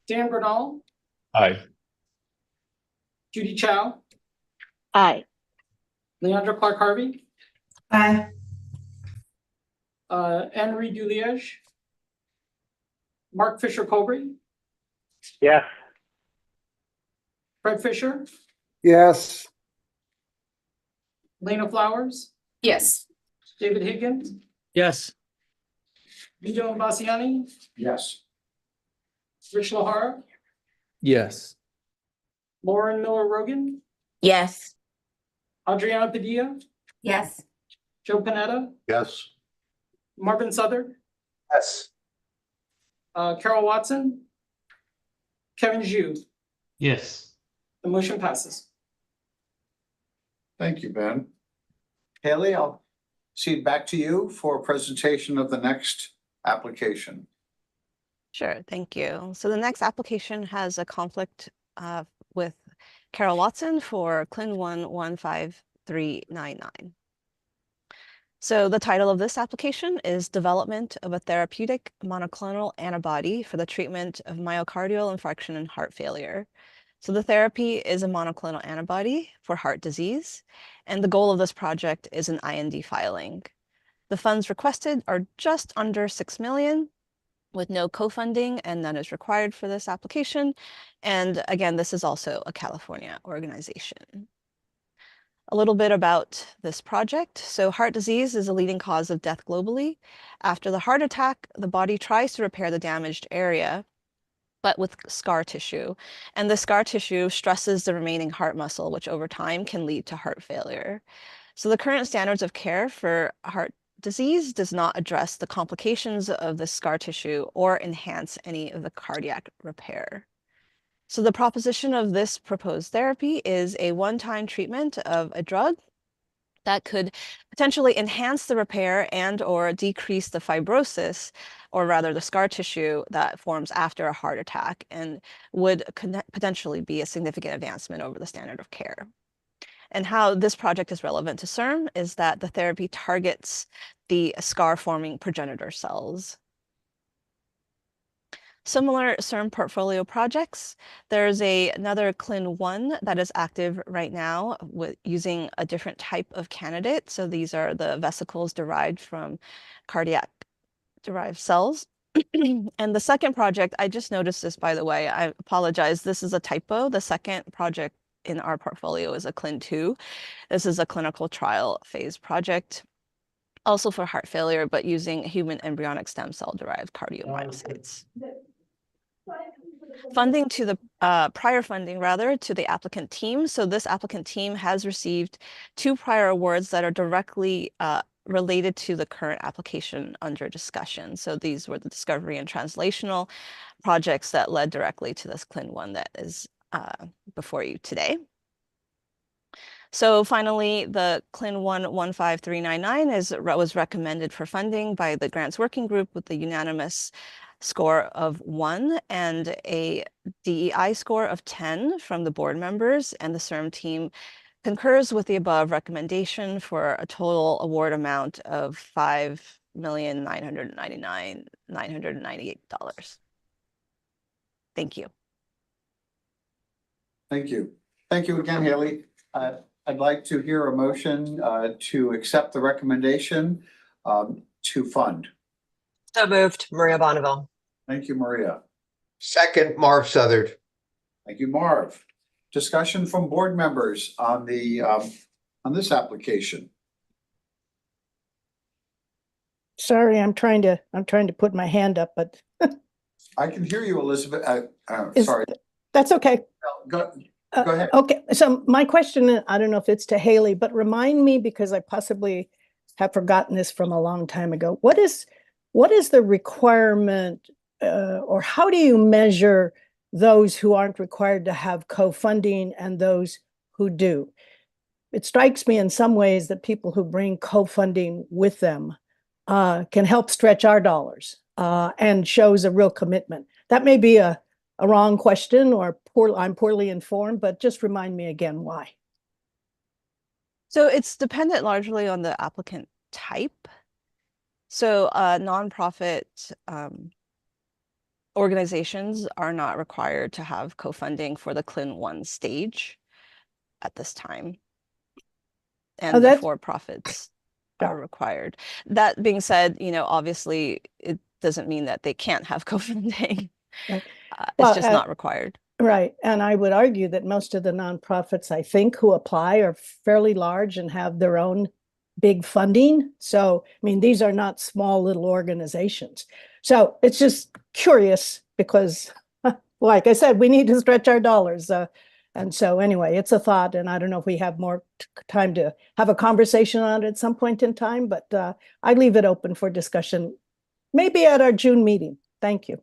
Dan Bernal, Aye. Judy Chow, Aye. Leandra Clark Harvey, Aye. Henry Duliege, Mark Fisher Colby, Yes. Fred Fisher, Yes. Lena Flowers, Yes. David Higgins, Yes. Vito Bassiani, Yes. Rich Lahara, Yes. Lauren Miller Rogan, Yes. Adriana Padilla, Yes. Joe Panetta, Yes. Marvin Southard, Yes. Carol Watson, Kevin Zhu. Yes. The motion passes. Thank you, Ben. Haley, I'll cede back to you for a presentation of the next application. Sure, thank you. So the next application has a conflict with Carol Watson for CLIN 15399. So the title of this application is Development of a Therapeutic Monoclonal Antibody for the Treatment of Myocardial Infarction and Heart Failure. So the therapy is a monoclonal antibody for heart disease, and the goal of this project is an IND filing. The funds requested are just under $6 million, with no co-funding, and none is required for this application. And again, this is also a California organization. A little bit about this project. So heart disease is a leading cause of death globally. After the heart attack, the body tries to repair the damaged area, but with scar tissue. And the scar tissue stresses the remaining heart muscle, which over time can lead to heart failure. So the current standards of care for heart disease does not address the complications of the scar tissue or enhance any of the cardiac repair. So the proposition of this proposed therapy is a one-time treatment of a drug that could potentially enhance the repair and or decrease the fibrosis, or rather the scar tissue that forms after a heart attack, and would potentially be a significant advancement over the standard of care. And how this project is relevant to CIRM is that the therapy targets the scar-forming progenitor cells. Similar CIRM portfolio projects, there's another CLIN 1 that is active right now with using a different type of candidate. So these are the vesicles derived from cardiac-derived cells. And the second project, I just noticed this, by the way, I apologize, this is a typo. The second project in our portfolio is a CLIN 2. This is a clinical trial phase project, also for heart failure, but using human embryonic stem cell derived cardiomyocytes. Funding to the prior funding rather to the applicant team. So this applicant team has received 2 prior awards that are directly related to the current application under discussion. So these were the discovery and translational projects that led directly to this CLIN 1 that is before you today. So finally, the CLIN 15399 was recommended for funding by the grants working group with the unanimous score of 1 and a DEI score of 10 from the board members, and the CIRM team concurs with the above recommendation for a total award amount of $5,998,998. Thank you. Thank you. Thank you again, Haley. I'd like to hear a motion to accept the recommendation to fund. So moved, Maria Bonneville. Thank you, Maria. Second, Marv Southard. Thank you, Marv. Discussion from board members on the on this application. Sorry, I'm trying to put my hand up, but I can hear you, Elizabeth. Sorry. That's okay. Go ahead. Okay, so my question, I don't know if it's to Haley, but remind me, because I possibly have forgotten this from a long time ago. What is the requirement, or how do you measure those who aren't required to have co-funding and those who do? It strikes me in some ways that people who bring co-funding with them can help stretch our dollars and shows a real commitment. That may be a wrong question, or I'm poorly informed, but just remind me again why. So it's dependent largely on the applicant type. So nonprofit organizations are not required to have co-funding for the CLIN 1 stage at this time. And the that's- for-profits Yeah. are required. That being said, obviously it doesn't mean that they can't have co-funding. Right. It's Well, just not required. Right. And I would argue that most of the nonprofits, I think, who apply are fairly large and have their own big funding. So, I mean, these are not small little organizations. So it's just curious because, like I said, we need to stretch our dollars. And so anyway, it's a thought, and I don't know if we have more time to have a conversation on it at some point in time, but I leave it open for discussion, maybe at our June meeting. Thank you.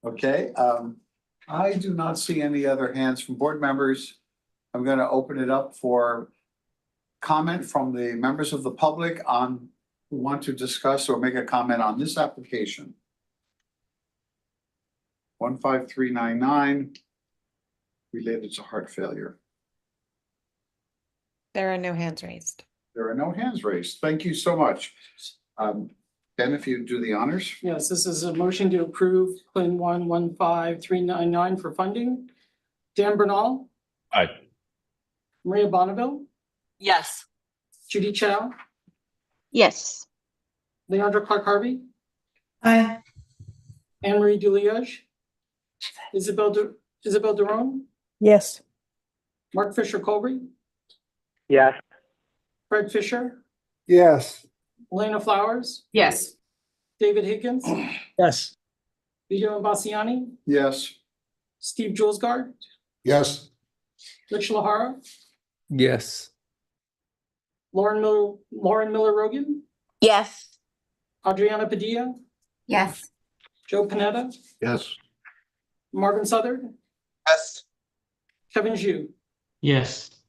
Okay, I do not see any other hands from board members. I'm going to open it up for comment from the members of the public on who want to discuss or make a comment on this application. 15399 related to heart failure. There are no hands raised. There are no hands raised. Thank you so much. Ben, if you do the honors. Yes, this is a motion to approve CLIN 115-399 for funding. Dan Bernal, Aye. Maria Bonneville, Yes. Judy Chow, Yes. Leandra Clark Harvey, Aye. Anne Marie Duliege, Isabel Derone, Yes. Mark Fisher Colby, Yes. Fred Fisher, Yes. Elena Flowers, Yes. David Higgins, Yes. Vito Imbasciani, Yes. Steve Julesgaard, Yes. Rich Lahara, Yes. Lauren Miller Rogan, Yes. Adriana Padilla, Yes. Joe Panetta, Yes. Marvin Southard, Yes. Kevin Zhu. Yes.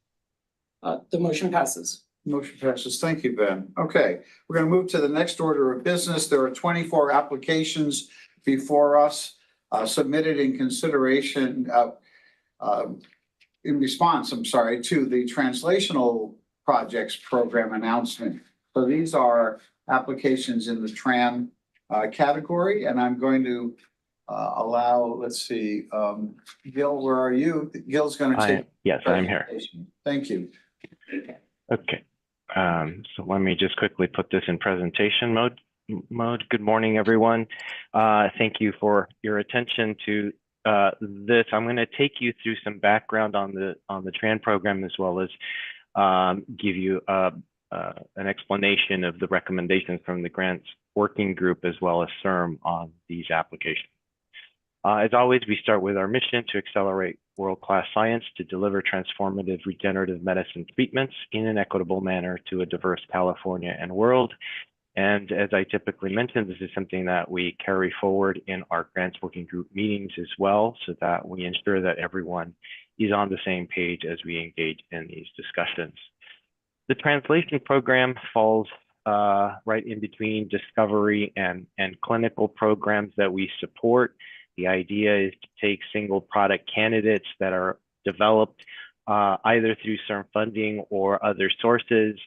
The motion passes. Motion passes. Thank you, Ben. Okay, we're going to move to the next order of business. There are 24 applications before us submitted in consideration in response, I'm sorry, to the translational projects program announcement. So these are applications in the TRAN category, and I'm going to allow, let's see, Gil, where are you? Gil's going to take. Yes, I'm here. Thank you. Okay. So let me just quickly put this in presentation mode. Good morning, everyone. Thank you for your attention to this. I'm going to take you through some background on the TRAN program, as well as give you an explanation of the recommendations from the grants working group, as well as CIRM on these applications. As always, we start with our mission to accelerate world-class science to deliver transformative regenerative medicine treatments in an equitable manner to a diverse California and world. And as I typically mention, this is something that we carry forward in our grants working group meetings as well, so that we ensure that everyone is on the same page as we engage in these discussions. The translation program falls right in between discovery and clinical programs that we support. The idea is to take single product candidates that are developed either through CIRM funding or other sources,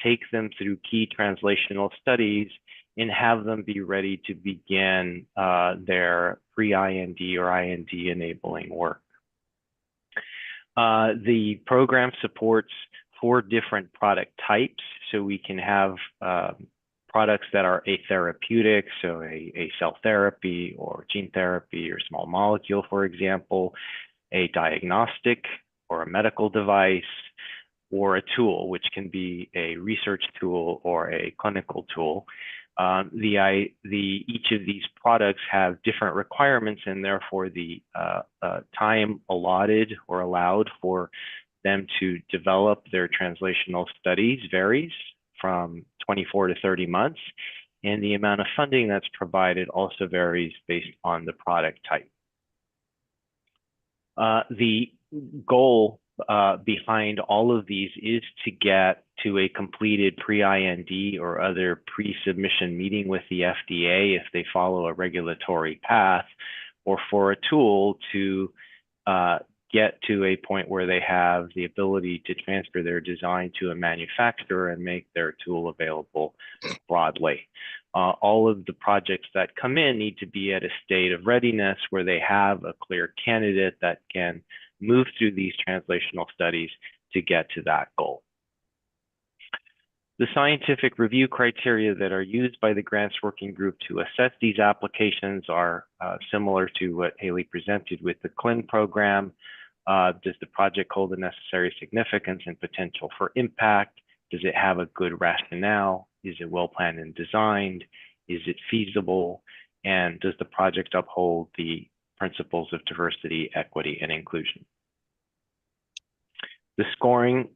take them through key translational studies, and have them be ready to begin their pre-IND or IND enabling work. The program supports 4 different product types, so we can have products that are atherapeutic, so a cell therapy or gene therapy or small molecule, for example, a diagnostic or a medical device, or a tool, which can be a research tool or a clinical tool. Each of these products have different requirements, and therefore the time allotted or allowed for them to develop their translational studies varies from 24 to 30 months, and the amount of funding that's provided also varies based on the product type. The goal behind all of these is to get to a completed pre-IND or other pre-submission meeting with the FDA if they follow a regulatory path, or for a tool to get to a point where they have the ability to transfer their design to a manufacturer and make their tool available broadly. all of the projects that come in need to be at a state of readiness where they have a clear candidate that can move through these translational studies to get to that goal. The scientific review criteria that are used by the grants working group to assess these applications are similar to what Haley presented with the CLIN program. Does the project hold the necessary significance and potential for impact? Does it have a good rationale? Is it well planned and designed? Is it feasible? And does the project uphold the principles of diversity, equity, and inclusion? The scoring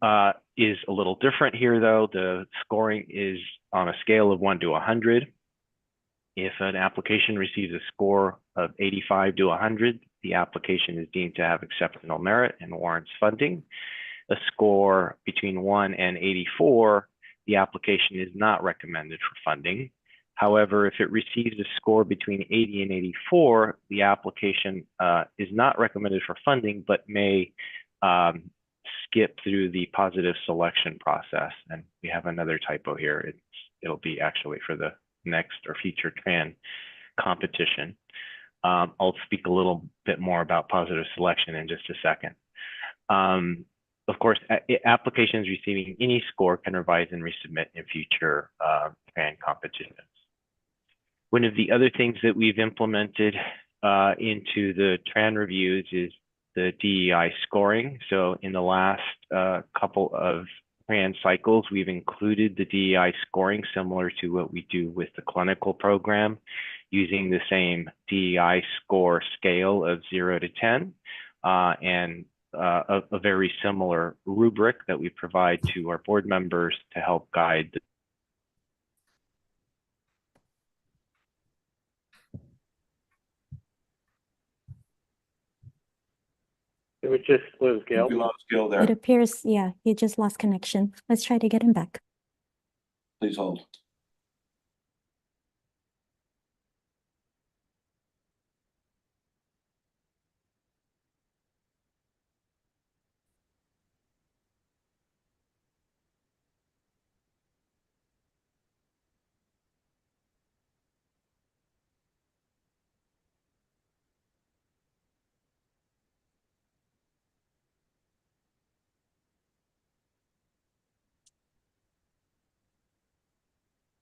is a little different here, though. The scoring is on a scale of 1 to 100. If an application receives a score of 85 to 100, the application is deemed to have exceptional merit and warrants funding. A score between 1 and 84, the application is not recommended for funding. However, if it receives a score between 80 and 84, the application is not recommended for funding, but may skip through the positive selection process. And we have another typo here. It'll be actually for the next or future TRAN competition. I'll speak a little bit more about positive selection in just a second. Of course, applications receiving any score can revise and resubmit in future TRAN competitions. One of the other things that we've implemented into the TRAN reviews is the DEI scoring. So in the last couple of TRAN cycles, we've included the DEI scoring similar to what we do with the clinical program, using the same DEI score scale of 0 to 10 and a very similar rubric that we provide to our board members to help guide the Did we just lose Gil? We lost Gil there. It appears, yeah, he just lost connection. Let's try to get him back. Please hold.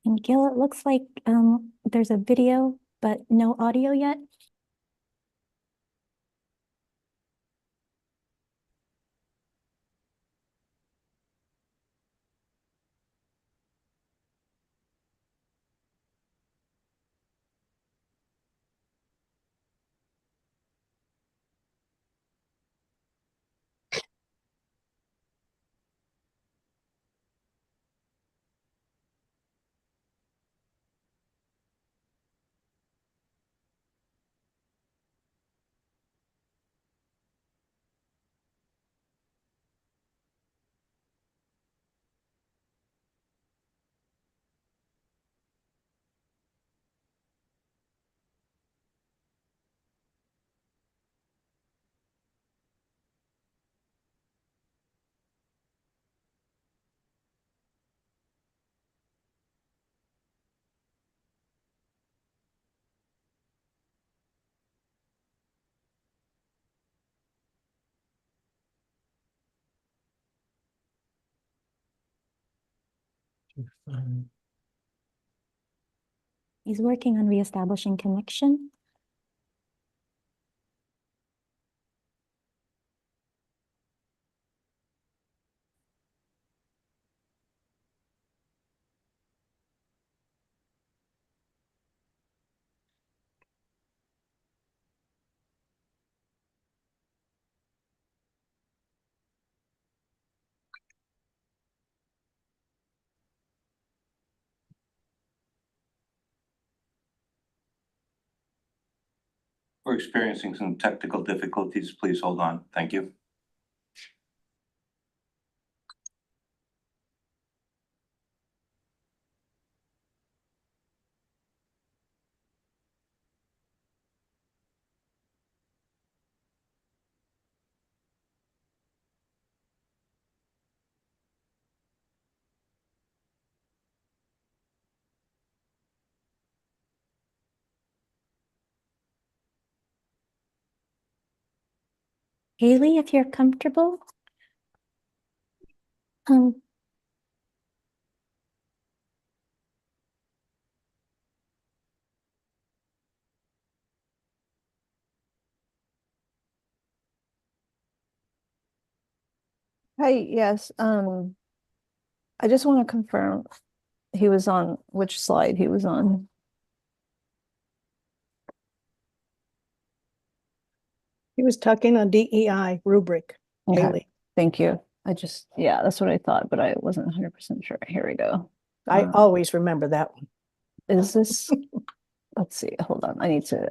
And Gil, it looks like there's a video, but no audio yet. He's working on reestablishing connection. We're experiencing some technical difficulties. Please hold on. Thank you. Haley, if you're comfortable. Um, Hi, yes, I just want to confirm he was on which slide he was on. He was talking on DEI rubric, Okay. Haley. Thank you. Yeah, that's what I thought, but I wasn't 100% sure. Here we go. I always remember that one. Is this, let's see, hold on. I need to,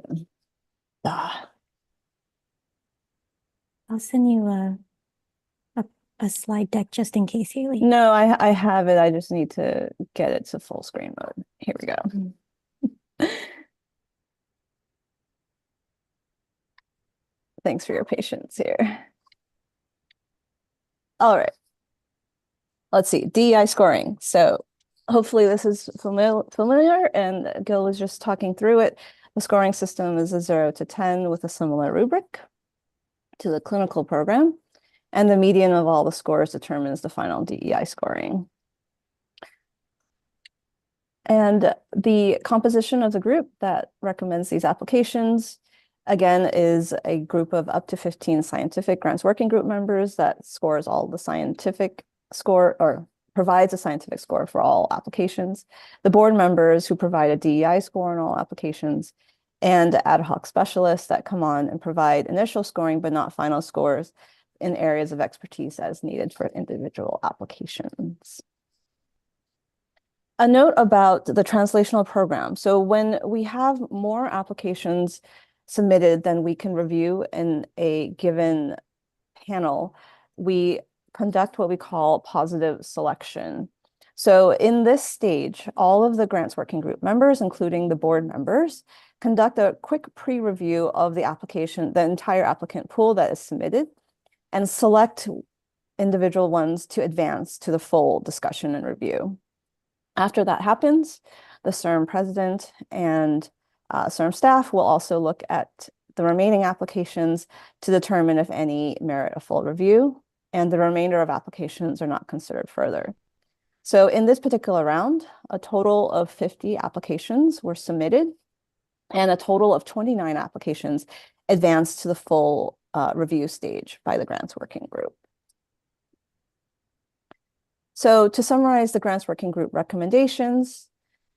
I'll send you a slide deck just in case, Haley. no, I have it. I just need to get it to full screen mode. Here we go. Thanks for your patience here. All right. Let's see, DEI scoring. So hopefully this is familiar, and Gil was just talking through it. The scoring system is a 0 to 10 with a similar rubric to the clinical program, and the median of all the scores determines the final DEI scoring. And the composition of the group that recommends these applications, again, is a group of up to 15 scientific grants working group members that scores all the scientific score, or provides a scientific score for all applications, the board members who provide a DEI score on all applications, and ad hoc specialists that come on and provide initial scoring but not final scores in areas of expertise as needed for individual applications. A note about the translational program. So when we have more applications submitted than we can review in a given panel, we conduct what we call positive selection. So in this stage, all of the grants working group members, including the board members, conduct a quick pre-review of the application, the entire applicant pool that is submitted, and select individual ones to advance to the full discussion and review. After that happens, the CIRM president and CIRM staff will also look at the remaining applications to determine if any merit a full review, and the remainder of applications are not considered further. So in this particular round, a total of 50 applications were submitted, and a total of 29 applications advanced to the full review stage by the grants working group. So to summarize the grants working group recommendations,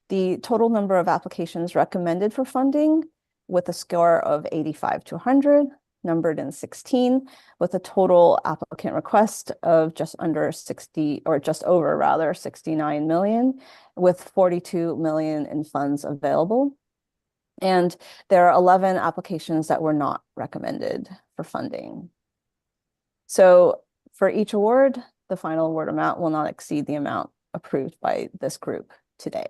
the total number of applications recommended for funding with a score of 85 to 100, numbered in 16, with a total applicant request of just under 60, or just over rather, 69 million, with 42 million in funds available. And there are 11 applications that were not recommended for funding. So for each award, the final award amount will not exceed the amount approved by this group today.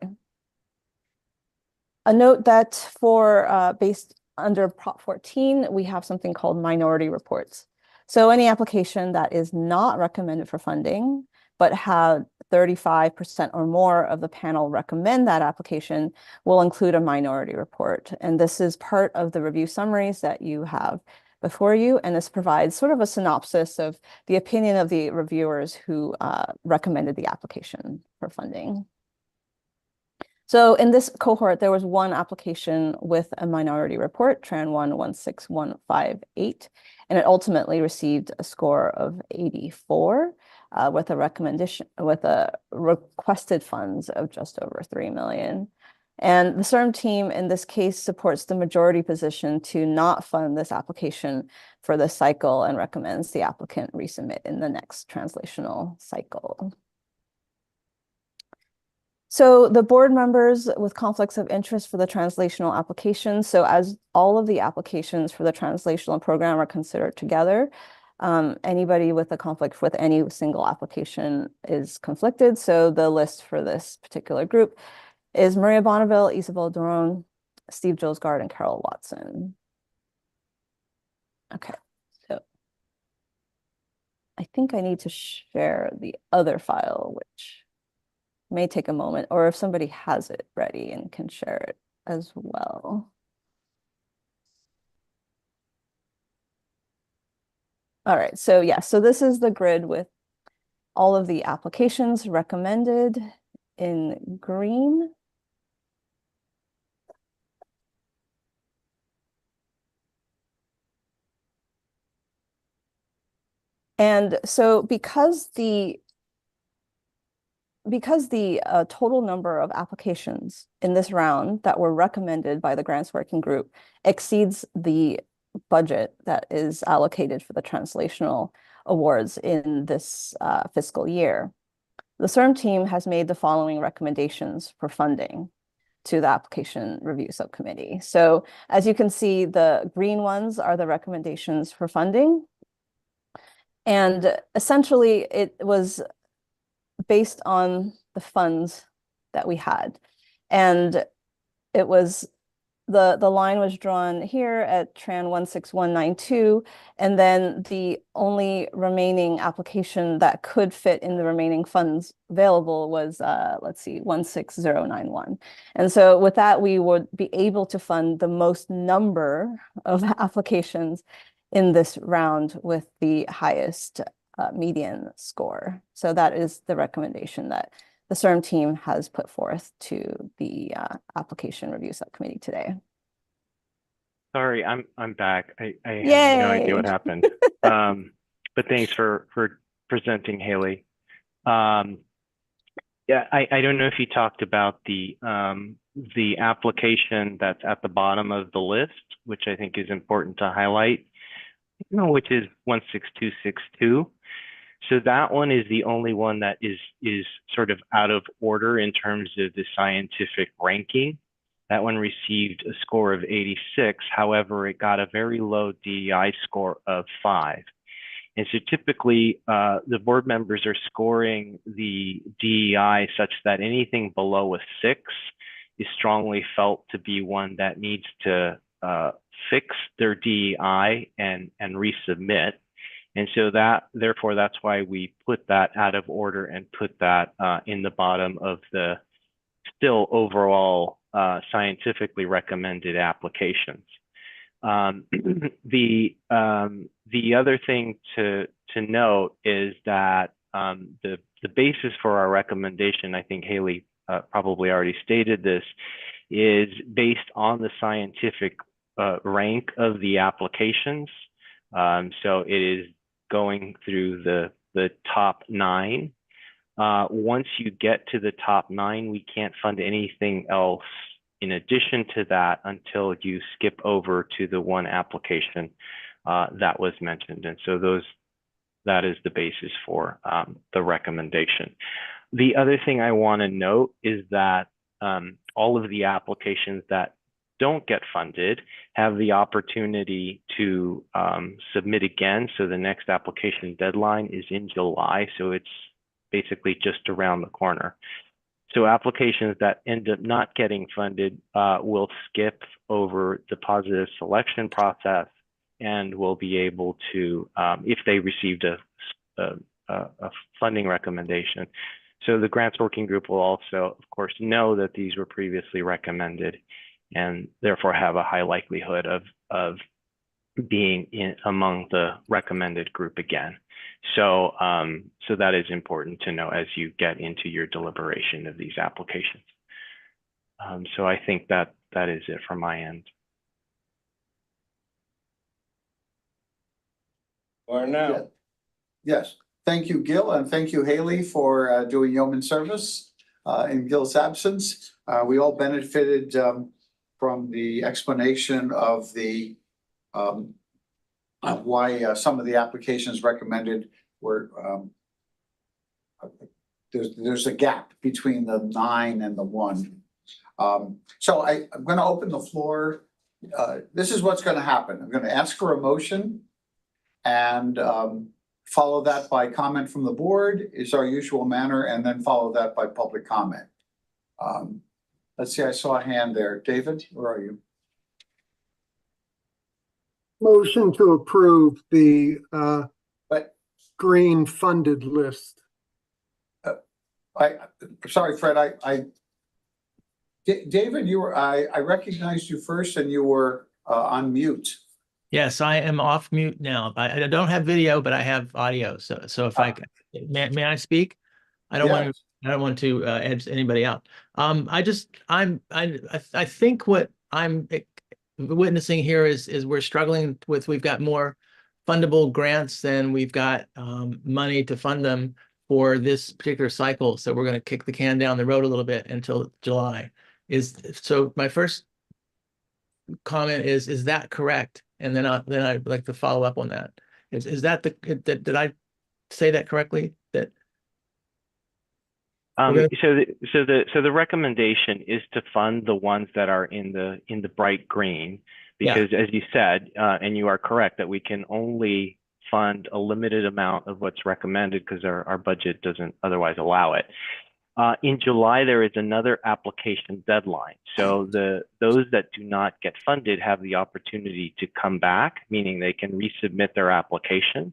A note that for based under Prop 14, we have something called minority reports. So any application that is not recommended for funding, but had 35% or more of the panel recommend that application, will include a minority report. And this is part of the review summaries that you have before you, and this provides sort of a synopsis of the opinion of the reviewers who recommended the application for funding. So in this cohort, there was one application with a minority report, Tran 116158, and it ultimately received a score of 84 with a recommendation, with a requested funds of just over 3 million. And the CIRM team in this case supports the majority position to not fund this application for this cycle and recommends the applicant resubmit in the next translational cycle. So the board members with conflicts of interest for the translational application. So as all of the applications for the translational program are considered together, anybody with a conflict with any single application is conflicted. So the list for this particular group is Maria Bonneville, Isabel Duron, Steve Josgard, and Carol Watson. Okay, so I think I need to share the other file, which may take a moment, or if somebody has it ready and can share it as well. All right, so yeah, so this is the grid with all of the applications recommended in green. And so because the total number of applications in this round that were recommended by the grants working group exceeds the budget that is allocated for the translational awards in this fiscal year, the CERM team has made the following recommendations for funding to the Application Review Subcommittee. So as you can see, the green ones are the recommendations for funding. And essentially, it was based on the funds that we had. And it was, the line was drawn here at Tran 16192, and then the only remaining application that could fit in the remaining funds available was, let's see, 16091. And so with that, we would be able to fund the most number of applications in this round with the highest median score. So that is the recommendation that the CERM team has put forth to the Application Review Subcommittee today. Sorry, I'm back. I have no Yay. idea what happened. But thanks for presenting, Haley. Yeah, I don't know if you talked about the application that's at the bottom of the list, which I think is important to highlight, which is 16262. So that one is the only one that is sort of out of order in terms of the scientific ranking. That one received a score of 86. However, it got a very low DEI score of 5. And so typically, the board members are scoring the DEI such that anything below a 6 is strongly felt to be one that needs to fix their DEI and resubmit. And so therefore, that's why we put that out of order and put that in the bottom of the still overall scientifically recommended applications. The other thing to note is that the basis for our recommendation, I think Haley probably already stated this, is based on the scientific rank of the applications. So it is going through the top 9. Once you get to the top 9, we can't fund anything else in addition to that until you skip over to the one application that was mentioned. And so that is the basis for the recommendation. The other thing I want to note is that all of the applications that don't get funded have the opportunity to submit again. So the next application deadline is in July. So it's basically just around the corner. So applications that end up not getting funded will skip over the positive selection process and will be able to, if they received a funding recommendation. So the grants working group will also, of course, know that these were previously recommended and therefore have a high likelihood of being among the recommended group again. So, so that is important to know as you get into your deliberation of these applications. So I think that is it from my end. Or now. Yes, thank you, Gil, and thank you, Haley, for doing yeoman service in Gil's absence. We all benefited from the explanation of the why some of the applications recommended were there's a gap between the 9 and the 1. So I'm going to open the floor. This is what's going to happen. I'm going to ask for a motion and follow that by comment from the board is our usual manner, and then follow that by public comment. Let's see, I saw a hand there. David, where are you? Motion to approve the green funded list. Sorry, Fred, David, I recognized you first and you were on mute. Yes, I am off mute now. I don't have video, but I have audio. So if I may I speak? I don't want Yes. to. I don't want to edge anybody out. I think what I'm witnessing here is we're struggling with. We've got more fundable grants than we've got money to fund them for this particular cycle. So we're going to kick the can down the road a little bit until July. So my first comment is that correct? And then I'd like to follow up on that. Is that did I say that correctly? That so the recommendation is to fund the ones that are in the bright green, because as you said, and you are correct, that we can only fund a limited amount of what's recommended because our budget doesn't otherwise allow it. In July, there is another application deadline. So those that do not get funded have the opportunity to come back, meaning they can resubmit their application.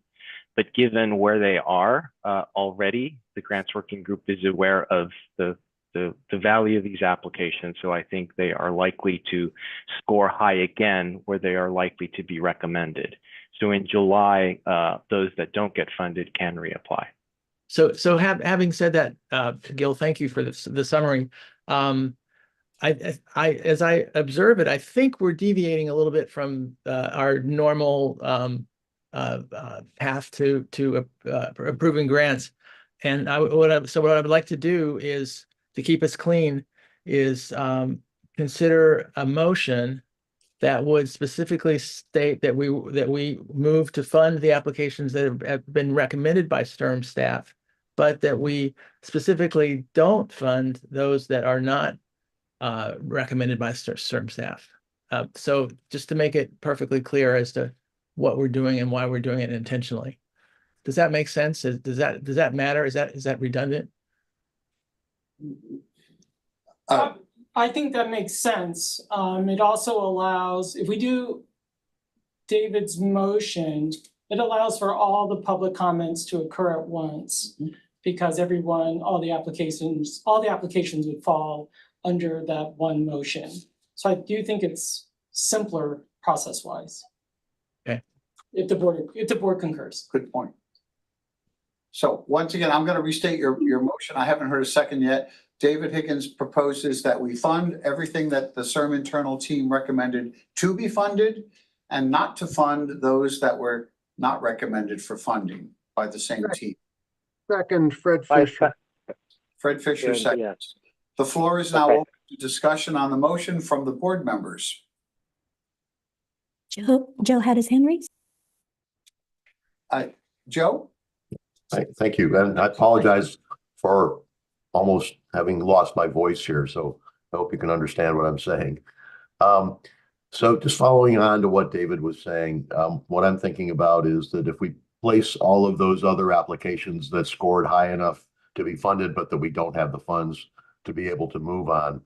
But given where they are already, the grants working group is aware of the value of these applications. So I think they are likely to score high again, where they are likely to be recommended. So in July, those that don't get funded can reapply. So having said that, Gil, thank you for the summary. As I observe it, I think we're deviating a little bit from our normal path to approving grants. And what I would like to do is, to keep us clean, is consider a motion that would specifically state that we move to fund the applications that have been recommended by STIRM staff, but that we specifically don't fund those that are not recommended by STIRM staff. So just to make it perfectly clear as to what we're doing and why we're doing it intentionally. Does that make sense? Does that matter? Is that redundant? I think that makes sense. It also allows, if we do David's motion, it allows for all the public comments to occur at once, because all the applications would fall under that one motion. So I do think it's simpler process-wise. Okay. If the board concurs. Good point. So once again, I'm going to restate your motion. I haven't heard a second yet. David Higgins proposes that we fund everything that the SIRM internal team recommended to be funded, and not to fund those that were not recommended for funding by the same team. Second, Fred Fisher. Fred Fisher seconds. Yes. The floor is now open to discussion on the motion from the board members. Joe had his hand raised. Joe? Thank you. And I apologize for almost having lost my voice here, so I hope you can understand what I'm saying. So just following on to what David was saying, what I'm thinking about is that if we place all of those other applications that scored high enough to be funded, but that we don't have the funds to be able to move on,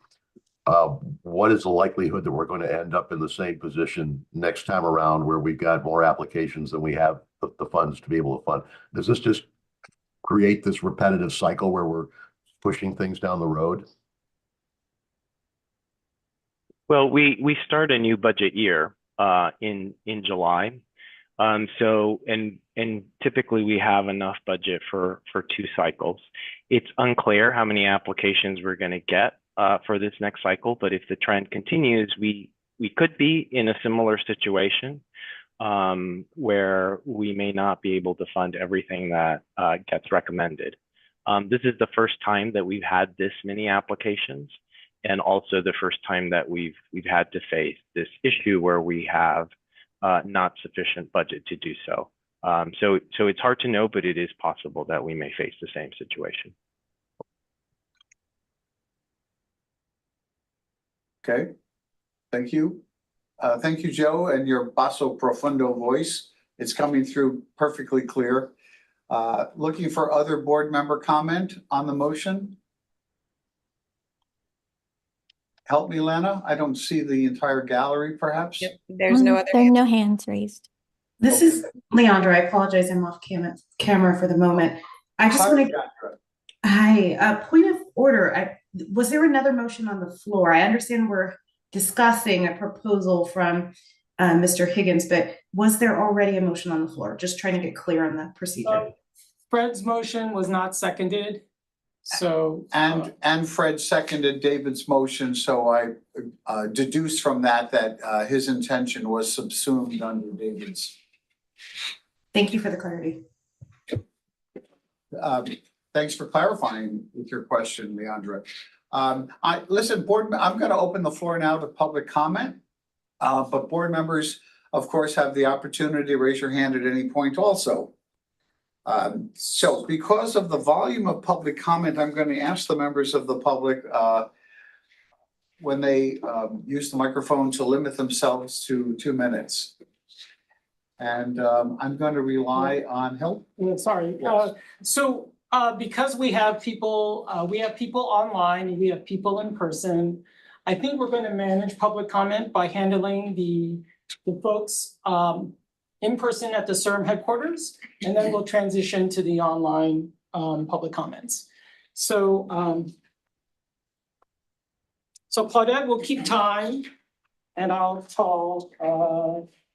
what is the likelihood that we're going to end up in the same position next time around, where we've got more applications than we have the funds to be able to fund? Does this just create this repetitive cycle where we're pushing things down the road? Well, we start a new budget year in July. So typically we have enough budget for 2 cycles. It's unclear how many applications we're going to get for this next cycle, but if the trend continues, we could be in a similar situation where we may not be able to fund everything that gets recommended. This is the first time that we've had this many applications, and also the first time that we've had to face this issue where we have not sufficient budget to do so. So it's hard to know, but it is possible that we may face the same situation. Okay, thank you. Thank you, Joe, and your basso profundo voice. It's coming through perfectly clear. Looking for other board member comment on the motion. Help me, Lana. I don't see the entire gallery, perhaps. Yep, there's no other. There are no hands raised. This is Leandra. I apologize. I'm off camera for the moment. I just want to. Hi. Point of order. Was there another motion on the floor? I understand we're discussing a proposal from Mr. Higgins, but was there already a motion on the floor? Just trying to get clear on the procedure. Fred's motion was not seconded, so. And Fred seconded David's motion, so I deduced from that his intention was subsumed under David's. Thank you for the clarity. Thanks for clarifying with your question, Leandra. Listen, board, I'm going to open the floor now to public comment. But board members, of course, have the opportunity to raise your hand at any point also. So because of the volume of public comment, I'm going to ask the members of the public when they use the microphone to limit themselves to 2 minutes. And I'm going to rely on help. Sorry. Yes. So because we have people online, we have people in person. I think we're going to manage public comment by handling the folks in person at the CERM headquarters, and then we'll transition to the online public comments. So Claudette will keep time, and I'll call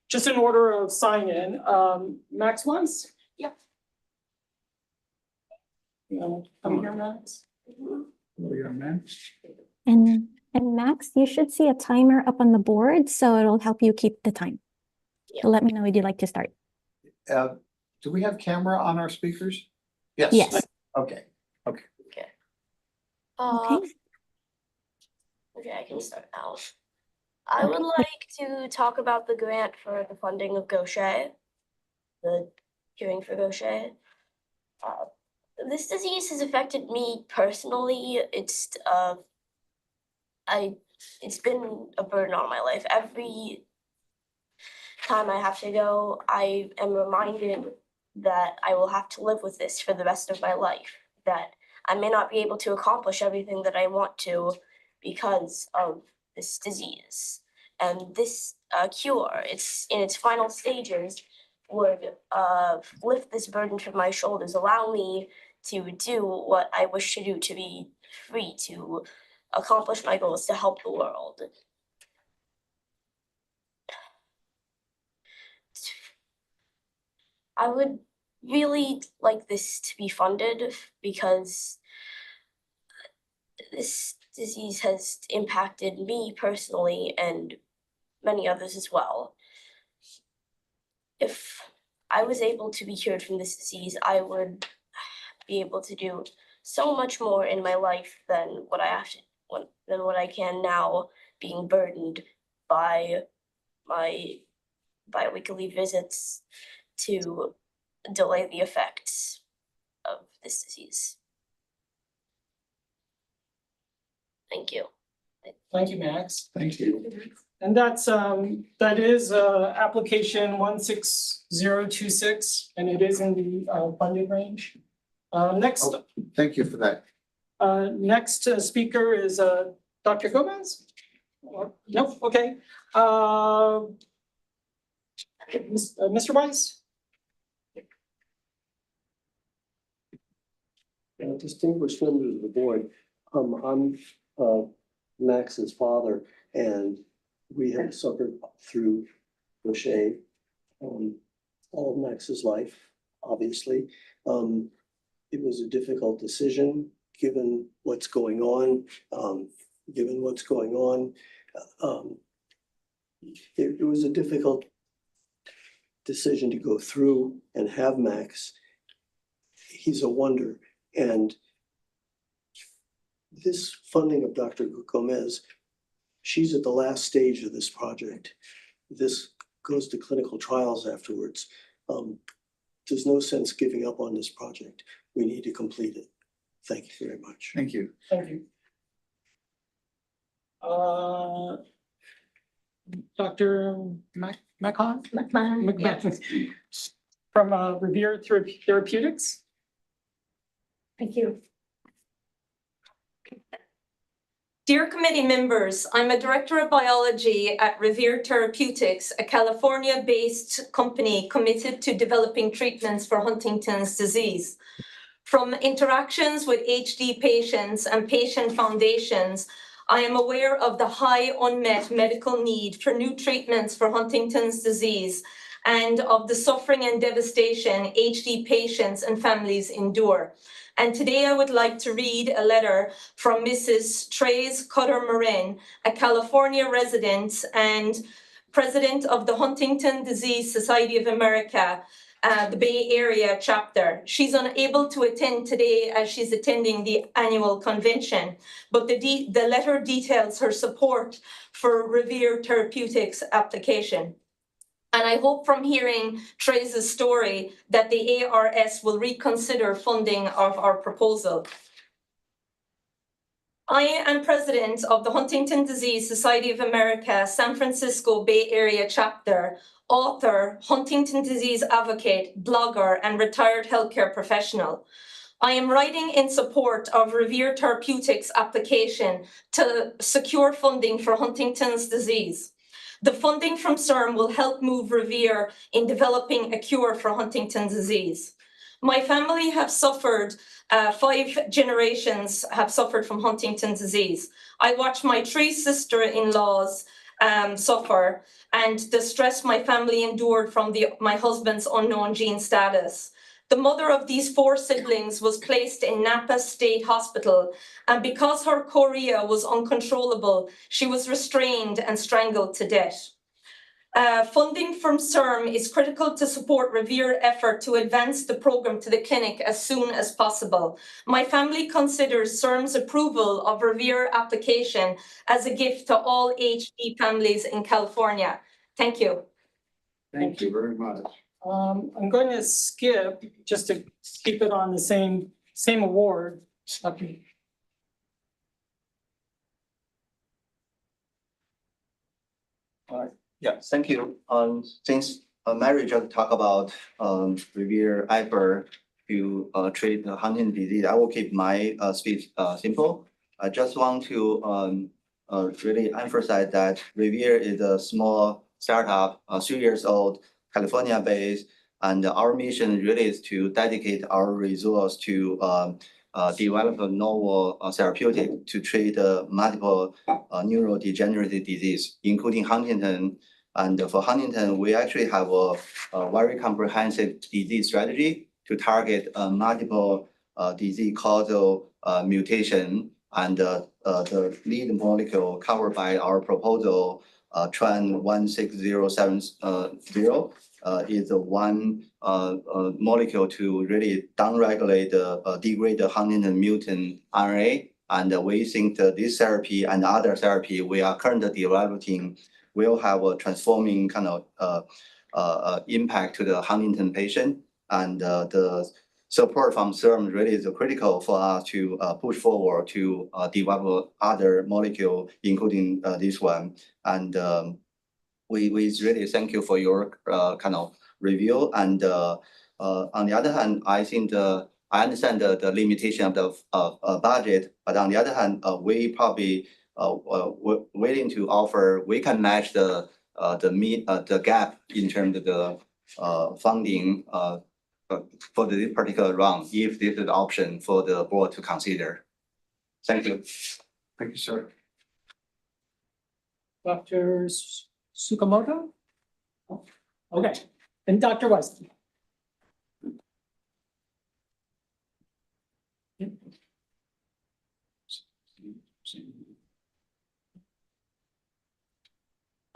just in order of sign in. Max once? Yeah. Come here, Max. And Max, you should see a timer up on the board, so it'll help you keep the time. So let me know when you'd like to start. Do we have camera on our speakers? Yes. Yes. Okay. Okay, I can start now. I would like to talk about the grant for the funding of Gaucher, the curing for Gaucher. This disease has affected me personally. It's been a burden on my life. Every time I have to go, I am reminded that I will have to live with this for the rest of my life, that I may not be able to accomplish everything that I want to because of this disease. And this cure, it's in its final stages, would lift this burden from my shoulders, allow me to do what I wish to do, to be free, to accomplish my goals, to help the world. I would really like this to be funded because this disease has impacted me personally and many others as well. If I was able to be cured from this disease, I would be able to do so much more in my life than what I can now, being burdened by my biweekly visits to delay the effects of this disease. Thank you. Thank you, Max. Thank you. And that is application 16026, and it is in the funded range. Next. Oh, thank you for that. Next speaker is Dr. Gomez. Nope. Okay. Mr. Weiss. Distinguished members of the board, I'm Max's father, and we have suffered through Gaucher all of Max's life, obviously. It was a difficult decision given what's going on. It was a difficult decision to go through and have Max. He's a wonder. And this funding of Dr. Gomez, she's at the last stage of this project. This goes to clinical trials afterwards. There's no sense giving up on this project. We need to complete it. Thank you very much. Thank you. Thank you. Dr. McMahon from Revere Therapeutics. Thank you. Dear committee members, I'm a director of biology at Revere Therapeutics, a California-based company committed to developing treatments for Huntington's disease. From interactions with HD patients and patient foundations, I am aware of the high unmet medical need for new treatments for Huntington's disease and of the suffering and devastation HD patients and families endure. And today I would like to read a letter from Mrs. Trace Cutter-Marin, a California resident and president of the Huntington Disease Society of America, the Bay Area chapter. She's unable to attend today as she's attending the annual convention, but the letter details her support for Revere Therapeutics application. And I hope from hearing Trace's story that the ARS will reconsider funding of our proposal. I am president of the Huntington Disease Society of America San Francisco Bay Area chapter, author, Huntington disease advocate, blogger, and retired healthcare professional. I am writing in support of Revere Therapeutics application to secure funding for Huntington's disease. The funding from CIRM will help move Revere in developing a cure for Huntington's disease. My family have suffered 5 generations have suffered from Huntington's disease. I watched my 3 sister-in-laws suffer and the stress my family endured from my husband's unknown gene status. The mother of these 4 siblings was placed in Napa State Hospital, and because her chorea was uncontrollable, she was restrained and strangled to death. Funding from CIRM is critical to support Revere effort to advance the program to the clinic as soon as possible. My family considers CIRM's approval of Revere application as a gift to all HD families in California. Thank you. Thank you very much. I'm going to skip just to keep it on the same award. Okay. Yeah, thank you. Since Mary just talked about Revere effort to treat the Huntington disease, I will keep my speech simple. I just want to really emphasize that Revere is a small startup, 3 years old, California-based, and our mission really is to dedicate our resource to develop a novel therapeutic to treat multiple neurodegenerative disease, including Huntington. And for Huntington, we actually have a very comprehensive disease strategy to target multiple disease causal mutation. And the lead molecule covered by our proposal, TRAN 16070, is the one molecule to really downregulate, degrade the Huntington mutant RNA. And we think that this therapy and other therapy we are currently developing will have a transforming kind of impact to the Huntington patient. And the support from CIRM really is critical for us to push forward to develop other molecule, including this one. And we really thank you for your kind of review. And on the other hand, I think I understand the limitation of the budget, but on the other hand, we probably willing to offer. We can match the gap in terms of the funding for this particular round, if this is an option for the board to consider. Thank you. Thank you, sir. Dr. Tsukamoto? Okay, and Dr. Wesley.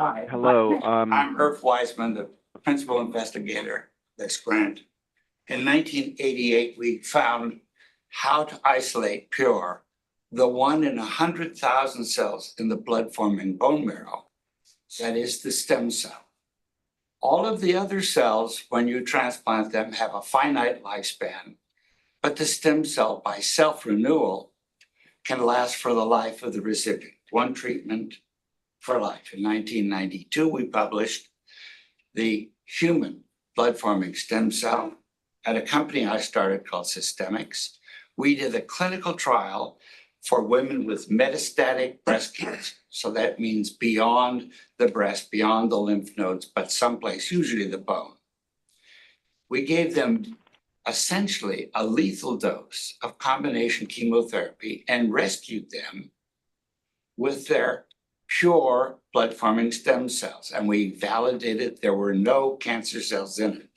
Hi. Hello. I'm Irv Wiseman, the principal investigator of this grant. In 1988, we found how to isolate pure the 1 in 100,000 cells in the blood-forming bone marrow. That is the stem cell. All of the other cells, when you transplant them, have a finite lifespan, but the stem cell, by self-renewal, can last for the life of the recipient. 1 treatment for life. In 1992, we published the human blood-forming stem cell at a company I started called Systemics. We did a clinical trial for women with metastatic breast cancer. So that means beyond the breast, beyond the lymph nodes, but someplace, usually the bone. We gave them essentially a lethal dose of combination chemotherapy and rescued them with their pure blood-forming stem cells, and we validated there were no cancer cells in it.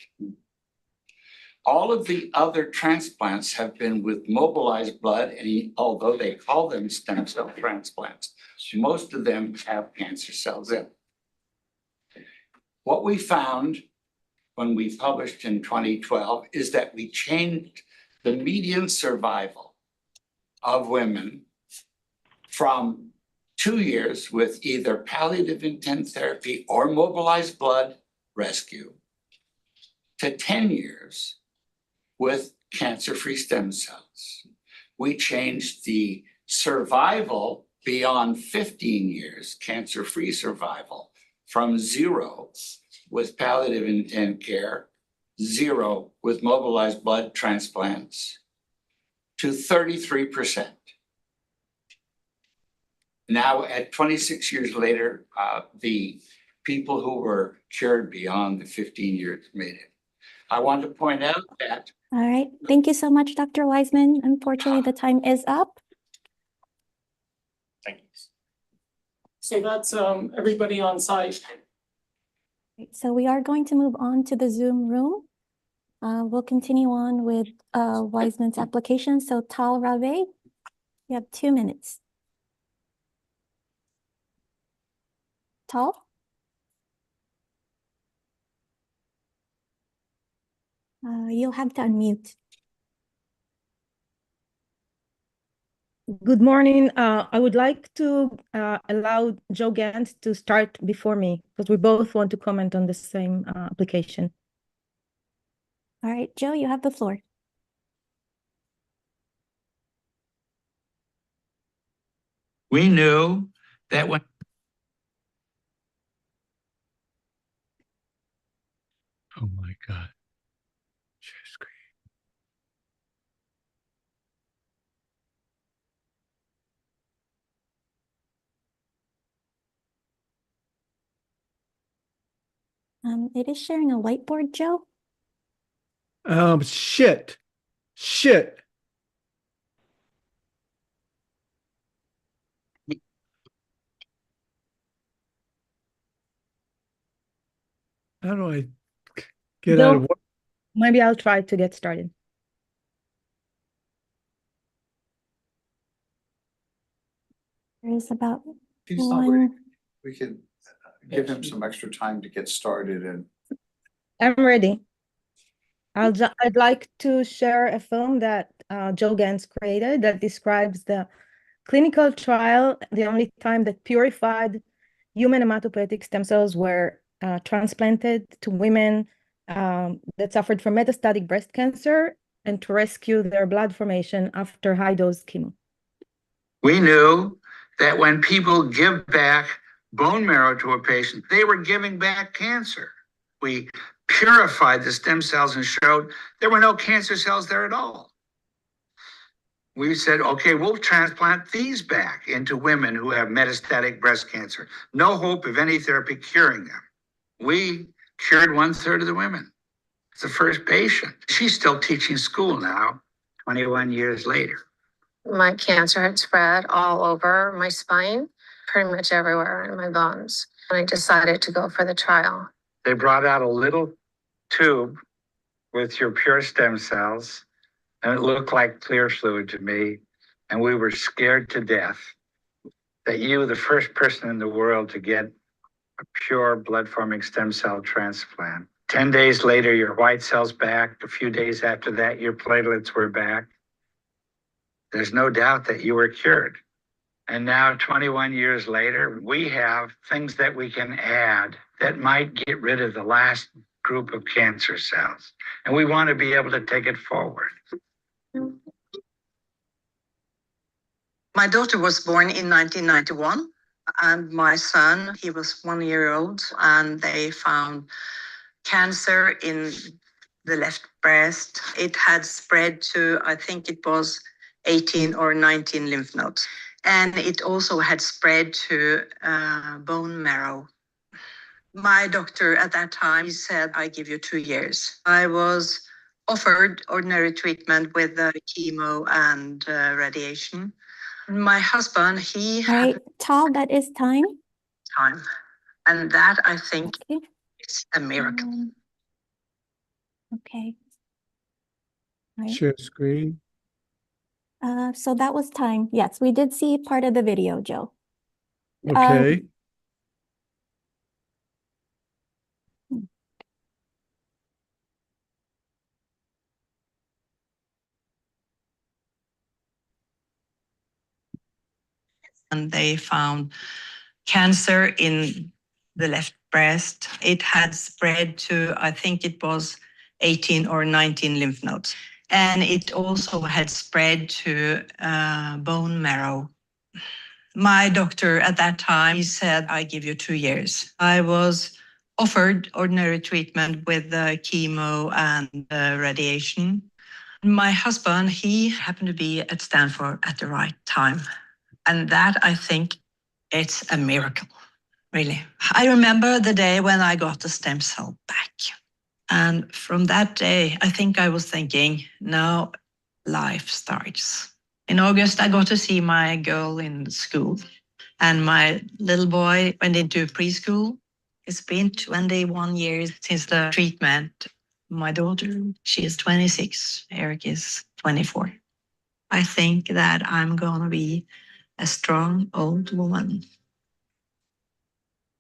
All of the other transplants have been with mobilized blood, and although they call them stem cell transplants, most of them have cancer cells in. What we found when we published in 2012 is that we changed the median survival of women from 2 years with either palliative intent therapy or mobilized blood rescue to 10 years with cancer-free stem cells. We changed the survival beyond 15 years, cancer-free survival, from 0 with palliative intent care, 0 with mobilized blood transplants, to 33%. Now, at 26 years later, the people who were cured beyond the 15 years made it. I want to point out that. All right. Thank you so much, Dr. Wiseman. Unfortunately, the time is up. Thank you. So that's everybody on site. So we are going to move on to the Zoom room. We'll continue on with Wiseman's application. So Tal Rave, you have 2 minutes. Tal? You'll have to unmute. Good morning. I would like to allow Joe Gant to start before me because we both want to comment on the same application. All right, Joe, you have the floor. We knew that when Oh my God. Share screen. It is sharing a whiteboard, Joe. Shit. How do I get out of Joe, maybe I'll try to get started. There is about He's not ready. We can give him some extra time to get started and. I'm ready. I'd like to share a film that Joe Gans created that describes the clinical trial, the only time that purified human hematopoietic stem cells were transplanted to women that suffered from metastatic breast cancer and to rescue their blood formation after high-dose chemo. we knew that when people give back bone marrow to a patient, they were giving back cancer. We purified the stem cells and showed there were no cancer cells there at all. We said, okay, we'll transplant these back into women who have metastatic breast cancer. No hope of any therapy curing them. We cured 1/3 of the women. It's the first patient. She's still teaching school now, 21 years later. My cancer had spread all over my spine, pretty much everywhere in my bones. And I decided to go for the trial. They brought out a little tube with your pure stem cells, and it looked like clear fluid to me. And we were scared to death that you were the first person in the world to get a pure blood-forming stem cell transplant. 10 days later, your white cells back. A few days after that, your platelets were back. There's no doubt that you were cured. And now, 21 years later, we have things that we can add that might get rid of the last group of cancer cells. And we want to be able to take it forward. My daughter was born in 1991, and my son, he was 1 year old, and they found cancer in the left breast. It had spread to, I think it was 18 or 19 lymph nodes. And it also had spread to bone marrow. My doctor at that time, he said, I give you 2 years. I was offered ordinary treatment with chemo and radiation. My husband, he All right, had Tal, that is time. time. And that I think Okay. is a miracle. Okay. All right. Share screen. So that was time. Yes, we did see part of the video, Joe. Okay. And they found cancer in the left breast. It had spread to, I think it was 18 or 19 lymph nodes. And it also had spread to bone marrow. My doctor at that time, he said, I give you 2 years. I was offered ordinary treatment with chemo and radiation. My husband, he happened to be at Stanford at the right time. And that, I think, it's a miracle, really. I remember the day when I got the stem cell back. And from that day, I think I was thinking, now life starts. In August, I got to see my girl in school. And my little boy went into preschool. It's been 21 years since the treatment. My daughter, she is 26. Eric is 24. I think that I'm going to be a strong old woman.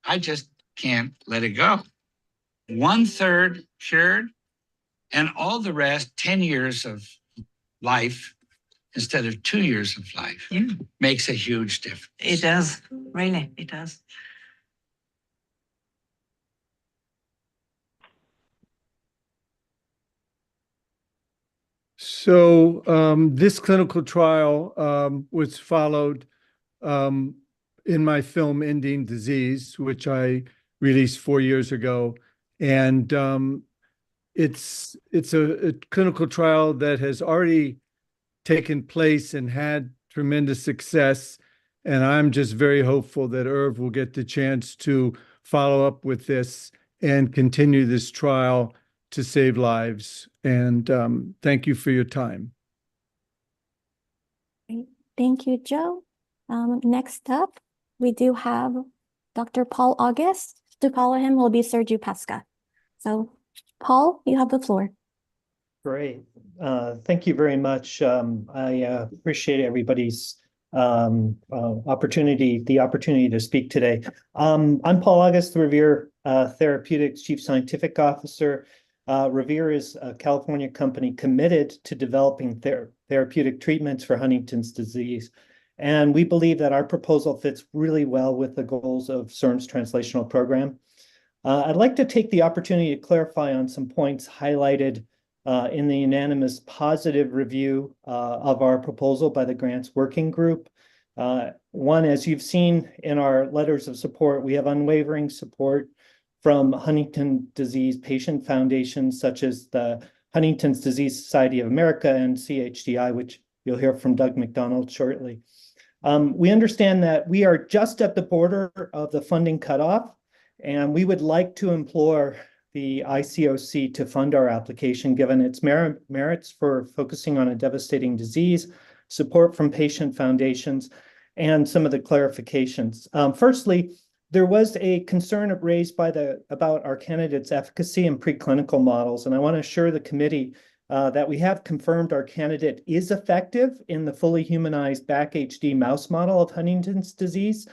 I just can't let it go. 1/3 cured, and all the rest, 10 years of life instead of 2 years of life, makes a huge difference. It does, really, it does. So this clinical trial was followed in my film Ending Disease, which I released 4 years ago. And it's a clinical trial that has already taken place and had tremendous success. And I'm just very hopeful that Irv will get the chance to follow up with this and continue this trial to save lives. And thank you for your time. Thank you, Joe. Next up, we do have Dr. Paul August. To follow him will be Sergio Pesca. So, Paul, you have the floor. Great. Thank you very much. I appreciate everybody's opportunity to speak today. I'm Paul August, Revere Therapeutics Chief Scientific Officer. Revere is a California company committed to developing therapeutic treatments for Huntington's disease. And we believe that our proposal fits really well with the goals of CERN's translational program. I'd like to take the opportunity to clarify on some points highlighted in the unanimous positive review of our proposal by the Grants Working Group. One, as you've seen in our letters of support, we have unwavering support from Huntington disease patient foundations such as the Huntington's Disease Society of America and CHDI, which you'll hear from Doug McDonald shortly. We understand that we are just at the border of the funding cutoff, and we would like to implore the ICOC to fund our application, given its merits for focusing on a devastating disease, support from patient foundations, and some of the clarifications. Firstly, there was a concern raised about our candidate's efficacy in preclinical models, and I want to assure the committee that we have confirmed our candidate is effective in the fully humanized BAC-HD mouse model of Huntington's disease.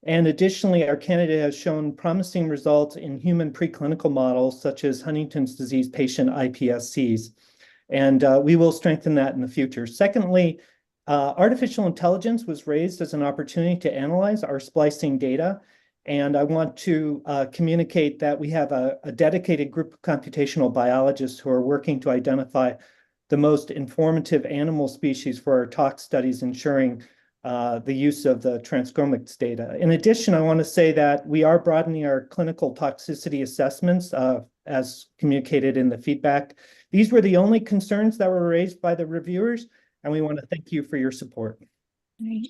And additionally, our candidate has shown promising results in human preclinical models, such as Huntington's disease patient iPSCs. And we will strengthen that in the future. Secondly, artificial intelligence was raised as an opportunity to analyze our splicing data. And I want to communicate that we have a dedicated group of computational biologists who are working to identify the most informative animal species for our tox studies, ensuring the use of the transchromics data. In addition, I want to say that we are broadening our clinical toxicity assessments as communicated in the feedback. These were the only concerns that were raised by the reviewers, and we want to thank you for your support. All right.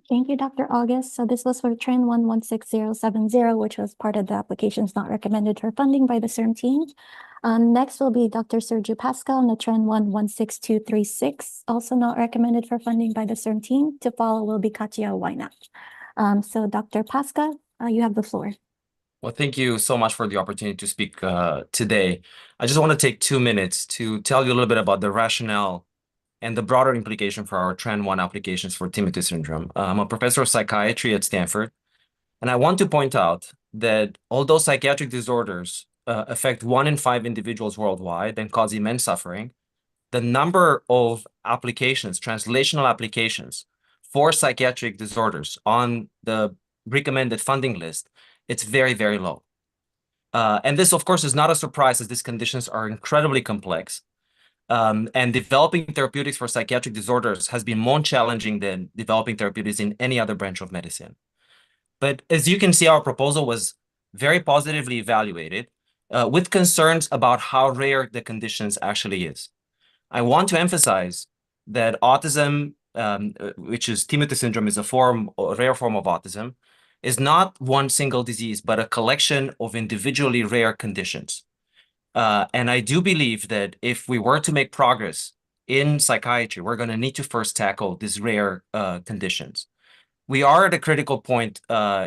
Thank you, Dr. August. So this was for Trend 116070, which was part of the applications not recommended for funding by the CERM team. Next will be Dr. Sergio Pascal on the Trend 116236, also not recommended for funding by the CERM team. To follow will be Katia Wynat. So Dr. Pascal, you have the floor. Well, thank you so much for the opportunity to speak today. I just want to take 2 minutes to tell you a little bit about the rationale and the broader implication for our Trend 1 applications for Timothy syndrome. I'm a professor of psychiatry at Stanford, and I want to point out that although psychiatric disorders affect 1 in 5 individuals worldwide and cause immense suffering, the number of applications, translational applications for psychiatric disorders on the recommended funding list, it's very, very low. And this, of course, is not a surprise as these conditions are incredibly complex. And developing therapeutics for psychiatric disorders has been more challenging than developing therapeutics in any other branch of medicine. But as you can see, our proposal was very positively evaluated with concerns about how rare the conditions actually is. I want to emphasize that autism, which is Timothy syndrome, is a rare form of autism, is not one single disease, but a collection of individually rare conditions. And I do believe that if we were to make progress in psychiatry, we're going to need to first tackle these rare conditions. We are at a critical point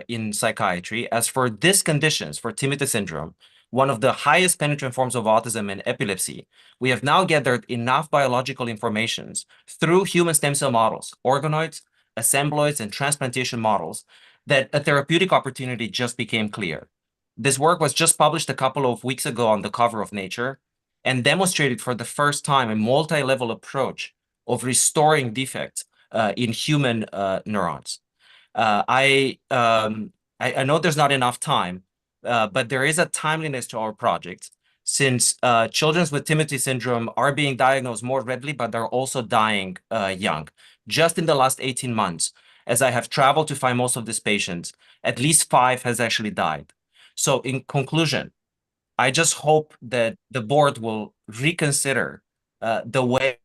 in psychiatry. As for these conditions, for Timothy syndrome, one of the highest penetrant forms of autism and epilepsy, we have now gathered enough biological informations through human stem cell models, organoids, assembloids, and transplantation models, that a therapeutic opportunity just became clear. This work was just published a couple of weeks ago on the cover of Nature and demonstrated for the first time a multi-level approach of restoring defects in human neurons. I know there's not enough time, but there is a timeliness to our project since children with Timothy syndrome are being diagnosed more readily, but they're also dying young. Just in the last 18 months, as I have traveled to find most of these patients, at least 5 has actually died. So in conclusion, I just hope that the board will reconsider the way.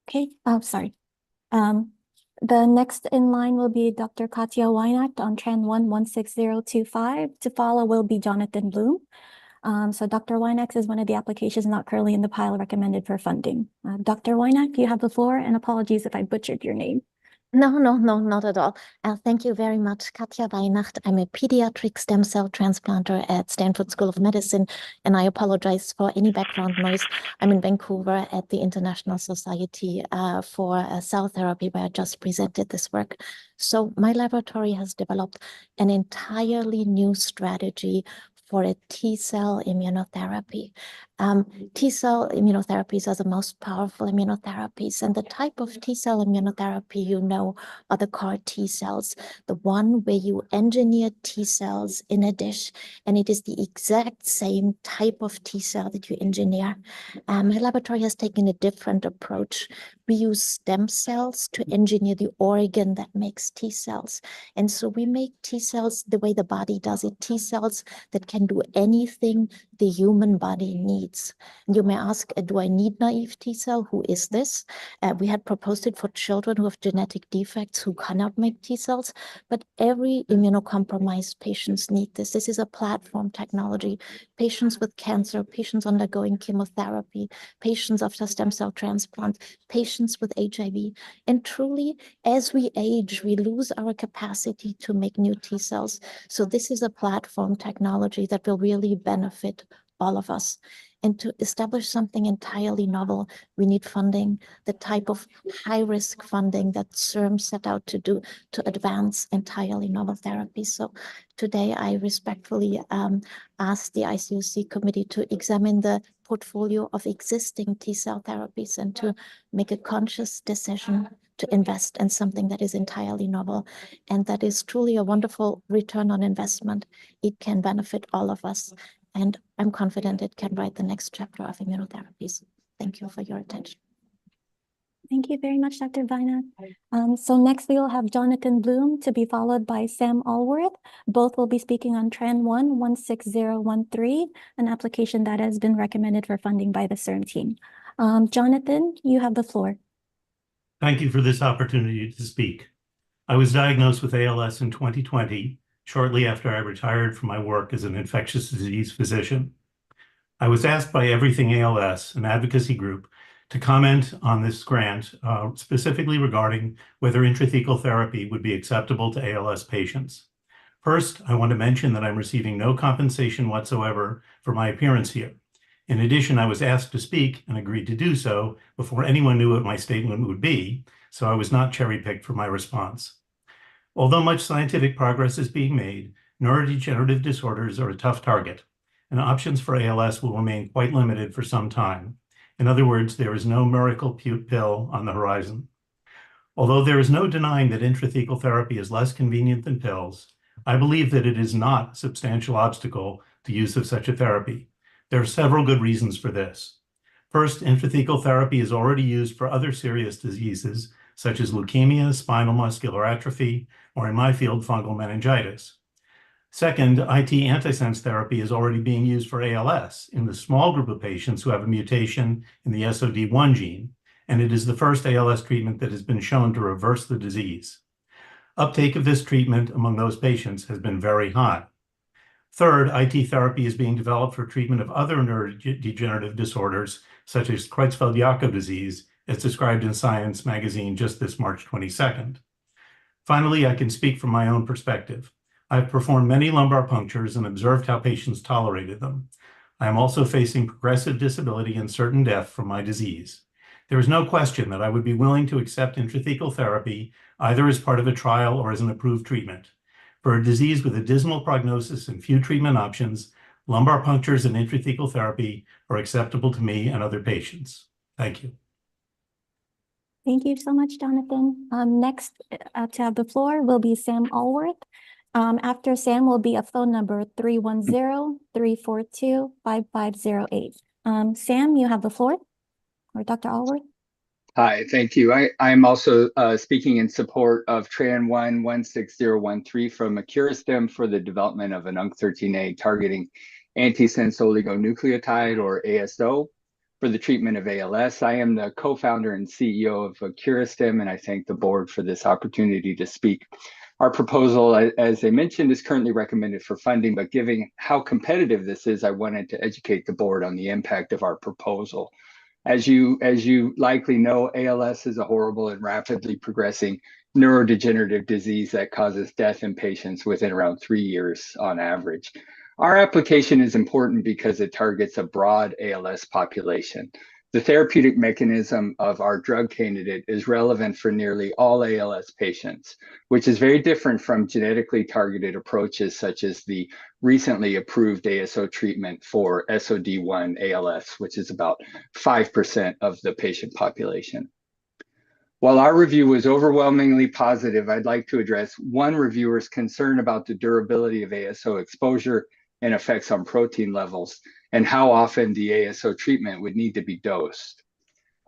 Okay, sorry. The next in line will be Dr. Katia Wynat on Trend 116025. To follow will be Jonathan Bloom. So Dr. Wynat is one of the applications not currently in the pile recommended for funding. Dr. Wynat, you have the floor, and apologies if I butchered your name. No, not at all. Thank you very much, Katja Weihnacht. I'm a pediatric stem cell transplanter at Stanford School of Medicine, and I apologize for any background noise. I'm in Vancouver at the International Society for Cell Therapy, where I just presented this work. So my laboratory has developed an entirely new strategy for a T-cell immunotherapy. T-cell immunotherapies are the most powerful immunotherapies, and the type of T-cell immunotherapy you know are the CAR T-cells, the one where you engineer T-cells in a dish, and it is the exact same type of T-cell that you engineer. My laboratory has taken a different approach. We use stem cells to engineer the organ that makes T-cells, and so we make T-cells the way the body does it, T-cells that can do anything the human body needs. You may ask, do I need naive T-cell? Who is this? We had proposed it for children who have genetic defects who cannot make T-cells, but every immunocompromised patients need this. This is a platform technology. Patients with cancer, patients undergoing chemotherapy, patients after stem cell transplant, patients with HIV. And truly, as we age, we lose our capacity to make new T-cells. So this is a platform technology that will really benefit all of us. And to establish something entirely novel, we need funding, the type of high-risk funding that CERM set out to do to advance entirely novel therapies. So today, I respectfully ask the ICOC committee to examine the portfolio of existing T-cell therapies and to make a conscious decision to invest in something that is entirely novel and that is truly a wonderful return on investment. It can benefit all of us. And I'm confident it can write the next chapter of immunotherapies. Thank you for your attention. Thank you very much, Dr. Vina. So next we will have Jonathan Bloom to be followed by Sam Allworth. Both will be speaking on Tran 16013, an application that has been recommended for funding by the CERN team. Jonathan, you have the floor. Thank you for this opportunity to speak. I was diagnosed with ALS in 2020, shortly after I retired from my work as an infectious disease physician. I was asked by Everything ALS, an advocacy group, to comment on this grant, specifically regarding whether intrathecal therapy would be acceptable to ALS patients. First, I want to mention that I'm receiving no compensation whatsoever for my appearance here. In addition, I was asked to speak and agreed to do so before anyone knew what my statement would be, so I was not cherry-picked for my response. Although much scientific progress is being made, neurodegenerative disorders are a tough target, and options for ALS will remain quite limited for some time. In other words, there is no miracle pill on the horizon. Although there is no denying that intrathecal therapy is less convenient than pills, I believe that it is not a substantial obstacle to use of such a therapy. There are several good reasons for this. First, intrathecal therapy is already used for other serious diseases, such as leukemia, spinal muscular atrophy, or in my field, fungal meningitis. Second, IT antisense therapy is already being used for ALS in the small group of patients who have a mutation in the SOD1 gene, and it is the first ALS treatment that has been shown to reverse the disease. Uptake of this treatment among those patients has been very high. Third, IT therapy is being developed for treatment of other neurodegenerative disorders, such as Creutzfeldt-Jakob disease, as described in Science magazine just this March 22nd. Finally, I can speak from my own perspective. I've performed many lumbar punctures and observed how patients tolerated them. I am also facing progressive disability and certain death from my disease. There is no question that I would be willing to accept intrathecal therapy either as part of a trial or as an approved treatment. For a disease with a dismal prognosis and few treatment options, lumbar punctures and intrathecal therapy are acceptable to me and other patients. Thank you. Thank you so much, Jonathan. Next to have the floor will be Sam Allworth. After Sam will be a phone number 310-342-5508. Sam, you have the floor, or Dr. Allworth. Hi, thank you. I'm also speaking in support of Tran 16013 from Acuristem for the development of an UNC13A targeting antisense oligonucleotide, or ASO, for the treatment of ALS. I am the co-founder and CEO of Acuristem, and I thank the board for this opportunity to speak. Our proposal, as they mentioned, is currently recommended for funding, but given how competitive this is, I wanted to educate the board on the impact of our proposal. As you likely know, ALS is a horrible and rapidly progressing neurodegenerative disease that causes death in patients within around 3 years on average. Our application is important because it targets a broad ALS population. The therapeutic mechanism of our drug candidate is relevant for nearly all ALS patients, which is very different from genetically targeted approaches such as the recently approved ASO treatment for SOD1 ALS, which is about 5% of the patient population. While our review was overwhelmingly positive, I'd like to address one reviewer's concern about the durability of ASO exposure and effects on protein levels, and how often the ASO treatment would need to be dosed.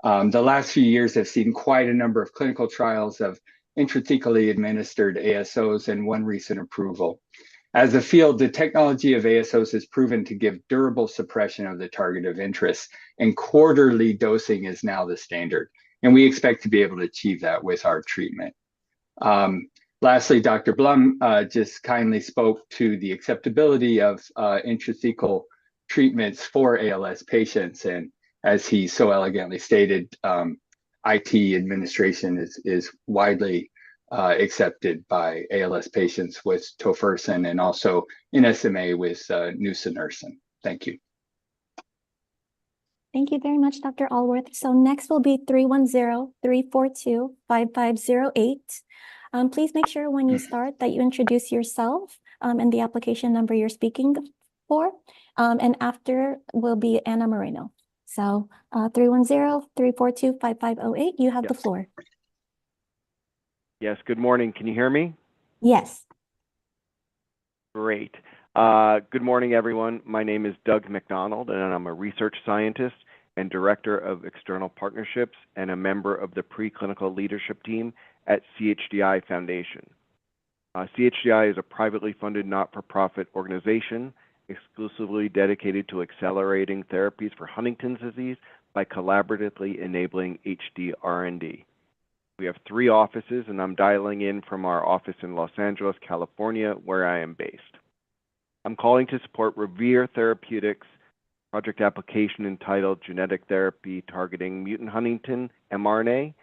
The last few years have seen quite a number of clinical trials of intrathecally administered ASOs and one recent approval. As a field, the technology of ASOs has proven to give durable suppression of the target of interest, and quarterly dosing is now the standard. And we expect to be able to achieve that with our treatment. Lastly, Dr. Blum just kindly spoke to the acceptability of intrathecal treatments for ALS patients. And as he so elegantly stated, IT administration is widely accepted by ALS patients with tofersen and also in SMA with nusinersen. Thank you. Thank you very much, Dr. Allworth. So next will be 310-342-5508. Please make sure when you start that you introduce yourself and the application number you're speaking for. And after will be Anna Moreno. So 310-342-5508, you have the floor. Yes, good morning. Can you hear me? Yes. Great. Good morning, everyone. My name is Doug McDonald, and I'm a research scientist and Director of External Partnerships and a member of the preclinical leadership team at CHDI Foundation. CHDI is a privately funded not-for-profit organization exclusively dedicated to accelerating therapies for Huntington's disease by collaboratively enabling HD R&D. We have 3 offices, and I'm dialing in from our office in Los Angeles, California, where I am based. I'm calling to support Revere Therapeutics' project application entitled Genetic Therapy Targeting Mutant Huntingtin mRNA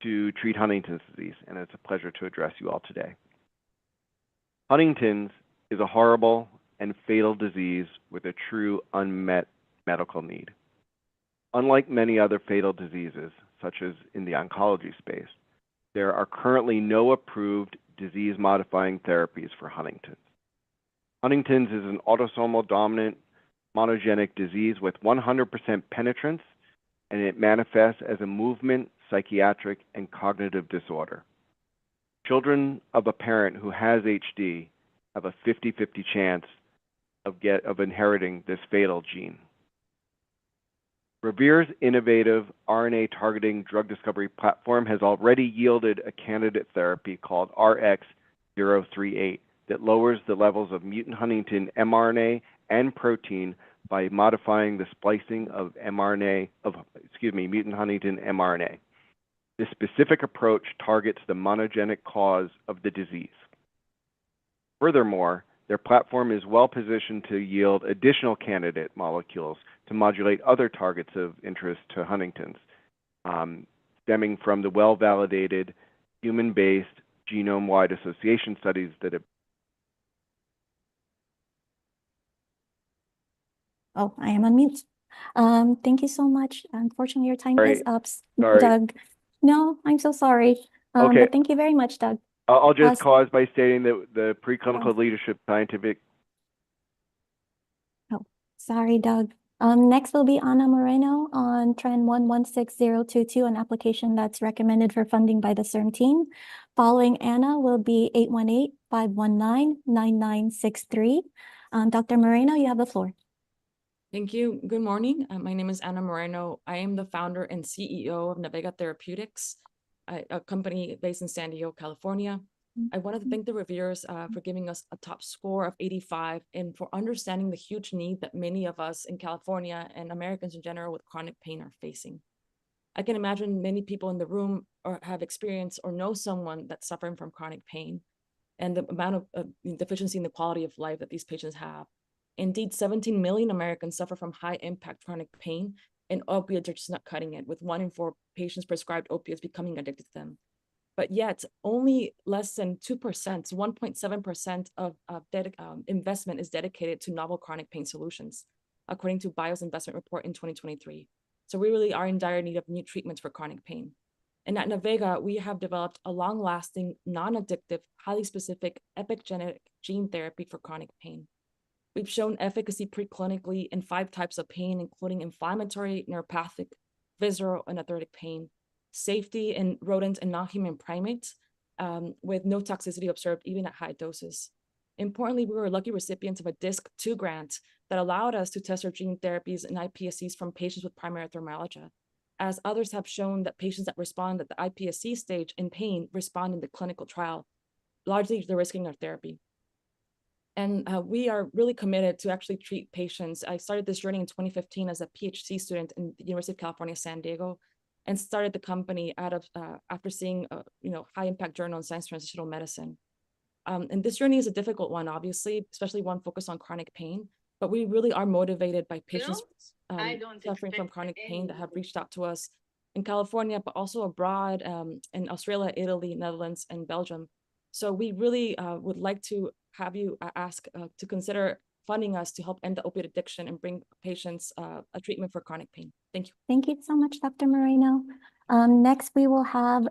to treat Huntington's disease, and it's a pleasure to address you all today. Huntington's is a horrible and fatal disease with a true unmet medical need. Unlike many other fatal diseases, such as in the oncology space, there are currently no approved disease-modifying therapies for Huntington's. Huntington's is an autosomal dominant monogenic disease with 100% penetrance, and it manifests as a movement, psychiatric, and cognitive disorder. Children of a parent who has HD have a 50-50 chance of inheriting this fatal gene. Revere's innovative RNA targeting drug discovery platform has already yielded a candidate therapy called RX-038 that lowers the levels of mutant Huntingtin mRNA and protein by modifying the splicing of mutant Huntingtin mRNA. This specific approach targets the monogenic cause of the disease. Furthermore, their platform is well positioned to yield additional candidate molecules to modulate other targets of interest to Huntington's, stemming from the well-validated human-based genome-wide association studies that have. Oh, I am on mute. Thank you so much. Unfortunately, your time is up, Sorry. Doug. No, I'm so sorry. Okay. But thank you very much, Doug. I'll just pause by stating that the preclinical leadership scientific. Oh, sorry, Doug. Next will be Ana Moreno on Trend 116022, an application that's recommended for funding by the CERN team. Following Ana will be 818-519-9963. Dr. Moreno, you have the floor. Thank you. Good morning. My name is Ana Moreno. I am the founder and CEO of Navega Therapeutics, a company based in San Diego, California. I wanted to thank the reviewers for giving us a top score of 85 and for understanding the huge need that many of us in California and Americans in general with chronic pain are facing. I can imagine many people in the room have experienced or know someone that's suffering from chronic pain and the amount of deficiency in the quality of life that these patients have. Indeed, 17 million Americans suffer from high-impact chronic pain, and opiates are just not cutting it, with 1 in 4 patients prescribed opiates becoming addicted to them. But yet, only less than 2%, 1.7% of investment is dedicated to novel chronic pain solutions, according to BIO's investment report in 2023. So we really are in dire need of new treatments for chronic pain. And at Navega, we have developed a long-lasting, non-addictive, highly specific epigenetic gene therapy for chronic pain. We've shown efficacy preclinically in 5 types of pain, including inflammatory, neuropathic, visceral, and arthritic pain, safety in rodents and non-human primates, with no toxicity observed even at high doses. Importantly, we were lucky recipients of a DISC-2 grant that allowed us to test our gene therapies and iPSCs from patients with primary fibromyalgia, as others have shown that patients that respond at the iPSC stage in pain respond in the clinical trial, largely de-risking our therapy. And we are really committed to actually treat patients. I started this journey in 2015 as a PhD student in the University of California, San Diego, and started the company out of after seeing a high impact journal in Science Translational Medicine. And this journey is a difficult one, obviously, especially one focused on chronic pain. But we really are motivated by patients suffering from chronic pain that have reached out to us in California, but also abroad in Australia, Italy, Netherlands, and Belgium. So we really would like to have you ask to consider funding us to help end the opioid addiction and bring patients a treatment for chronic pain. Thank you. Thank you so much, Dr. Moreno. Next, we will have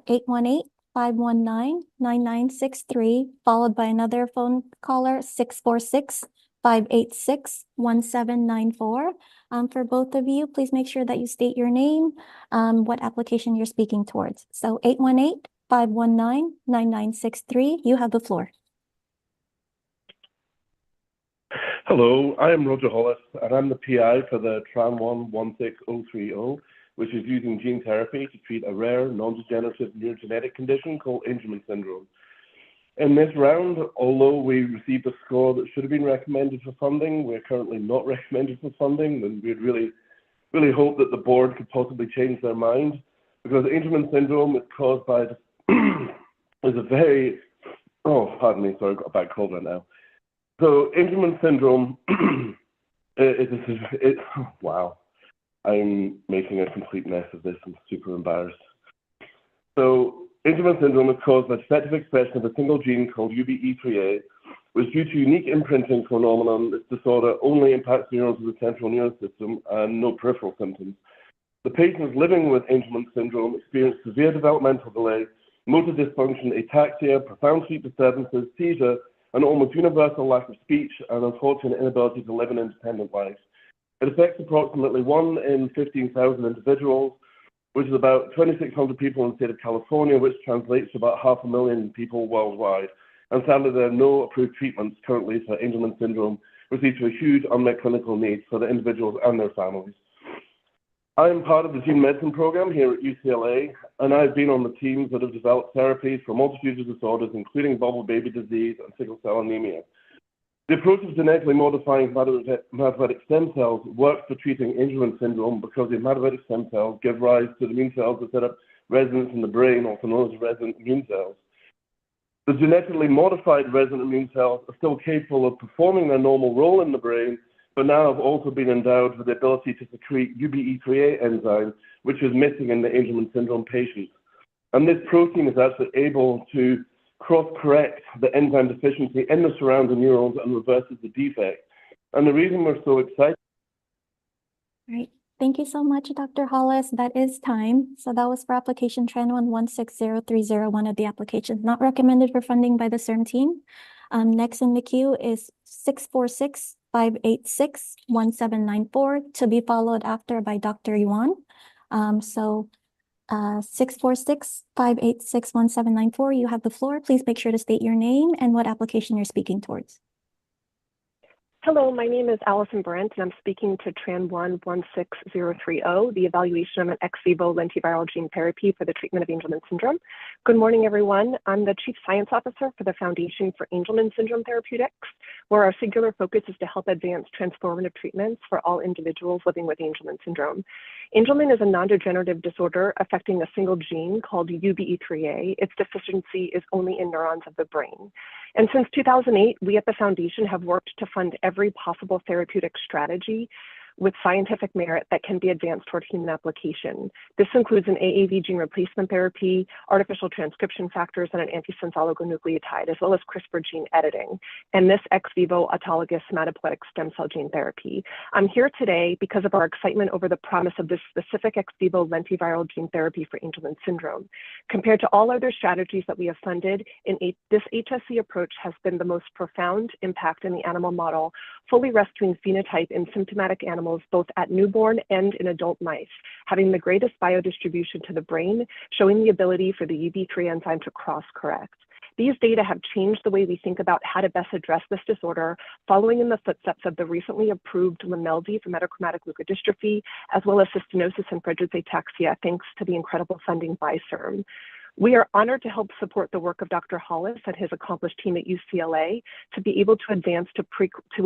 818-519-9963, followed by another phone caller, 646-586-1794. For both of you, please make sure that you state your name, what application you're speaking towards. So 818-519-9963, you have the floor. Hello, I am Roger Hollis, and I'm the PI for the TRAN1 16030, which is using gene therapy to treat a rare non-degenerative neurogenetic condition called Angelman syndrome. In this round, although we received a score that should have been recommended for funding, we're currently not recommended for funding, and we'd really hope that the board could possibly change their mind, because Angelman syndrome is caused by is a very, oh, pardon me, sorry, I've got a bad cold right now. So Angelman syndrome wow, I'm making a complete mess of this. I'm super embarrassed. So Angelman syndrome is caused by defective expression of a single gene called UBE3A, which due to unique imprinting phenomenon, this disorder only impacts neurons of the central nervous system and no peripheral symptoms. The patients living with Angelman syndrome experience severe developmental delay, motor dysfunction, ataxia, profound sleep disturbances, seizure, an almost universal lack of speech, and unfortunate inability to live an independent life. It affects approximately 1 in 15,000 individuals, which is about 2,600 people in the state of California, which translates to about 500,000 people worldwide. And sadly, there are no approved treatments currently for Angelman syndrome, which leads to a huge unmet clinical need for the individuals and their families. I am part of the gene medicine program here at UCLA, and I've been on the teams that have developed therapies for multitudes of disorders, including bubble baby disease and sickle cell anemia. The approach of genetically modifying hematopoietic stem cells works for treating Angelman syndrome because the hematopoietic stem cells give rise to the immune cells that set up resonance in the brain, also known as resident immune cells. The genetically modified resident immune cells are still capable of performing their normal role in the brain, but now have also been endowed with the ability to secrete UBE3A enzyme, which is missing in the Angelman syndrome patients. And this protein is actually able to cross-correct the enzyme deficiency in the surrounding neurons and reverses the defect. And the reason we're so excited. All right. Thank you so much, Dr. Hollis. That is time. So that was for application TRAN1 16030, one of the applications not recommended for funding by the CERN team. Next in the queue is 646-586-1794 to be followed after by Dr. Yuan. 646-586-1794, you have the floor. Please make sure to state your name and what application you're speaking towards. Hello, my name is Allison Brent, and I'm speaking to TRAN1 16030, the evaluation of an ex vivo lentiviral gene therapy for the treatment of Angelman syndrome. Good morning, everyone. I'm the Chief Science Officer for the Foundation for Angelman Syndrome Therapeutics, where our singular focus is to help advance transformative treatments for all individuals living with Angelman syndrome. Angelman is a non-degenerative disorder affecting a single gene called UBE3A. Its deficiency is only in neurons of the brain. And since 2008, we at the Foundation have worked to fund every possible therapeutic strategy with scientific merit that can be advanced toward human application. This includes an AAV gene replacement therapy, artificial transcription factors, and an antisense oligonucleotide, as well as CRISPR gene editing, and this ex vivo autologous hematopoietic stem cell gene therapy. I'm here today because of our excitement over the promise of this specific ex vivo lentiviral gene therapy for Angelman syndrome. Compared to all other strategies that we have funded, this HSC approach has been the most profound impact in the animal model, fully rescuing phenotype in symptomatic animals both at newborn and in adult mice, having the greatest biodistribution to the brain, showing the ability for the UB3 enzyme to cross-correct. These data have changed the way we think about how to best address this disorder, following in the footsteps of the recently approved Limeldi for metachromatic leukodystrophy, as well as cystinosis and Friedreich's ataxia, thanks to the incredible funding by CERN. We are honored to help support the work of Dr. Hollis and his accomplished team at UCLA to be able to advance to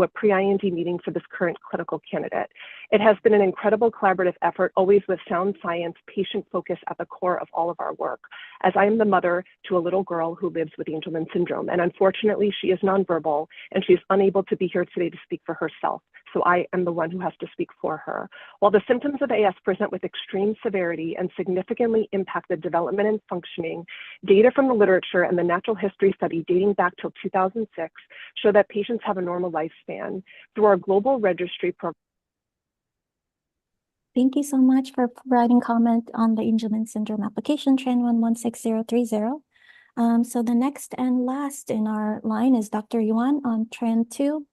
a pre-IND meeting for this current clinical candidate. It has been an incredible collaborative effort, always with sound science, patient focus at the core of all of our work, as I am the mother to a little girl who lives with Angelman syndrome. And unfortunately, she is nonverbal and she is unable to be here today to speak for herself. So I am the one who has to speak for her. While the symptoms of AS present with extreme severity and significantly impact the development and functioning, data from the literature and the natural history study dating back till 2006 show that patients have a normal lifespan. Through our global registry program. Thank you so much for providing comment on the Angelman syndrome application, TRAN1 16030. So the next and last in our line is Dr. Yuan on TRAN2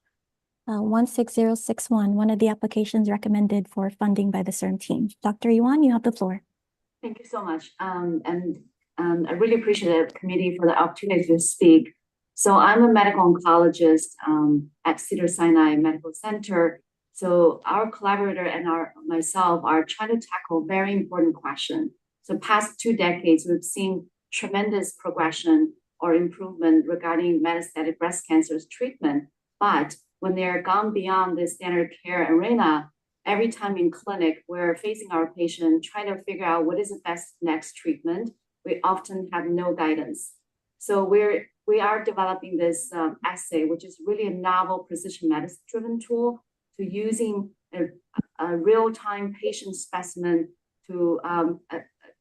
16061, one of the applications recommended for funding by the CERN team. Dr. Yuan, you have the floor. Thank you so much. I really appreciate the committee for the opportunity to speak. So I'm a medical oncologist at Cedars-Sinai Medical Center. So our collaborator and myself are trying to tackle very important question. So past 2 decades, we've seen tremendous progression or improvement regarding metastatic breast cancer's treatment. But when they're gone beyond the standard care arena, every time in clinic, we're facing our patient, trying to figure out what is the best next treatment. We often have no guidance. So we are developing this assay, which is really a novel precision medicine-driven tool to using a real-time patient specimen to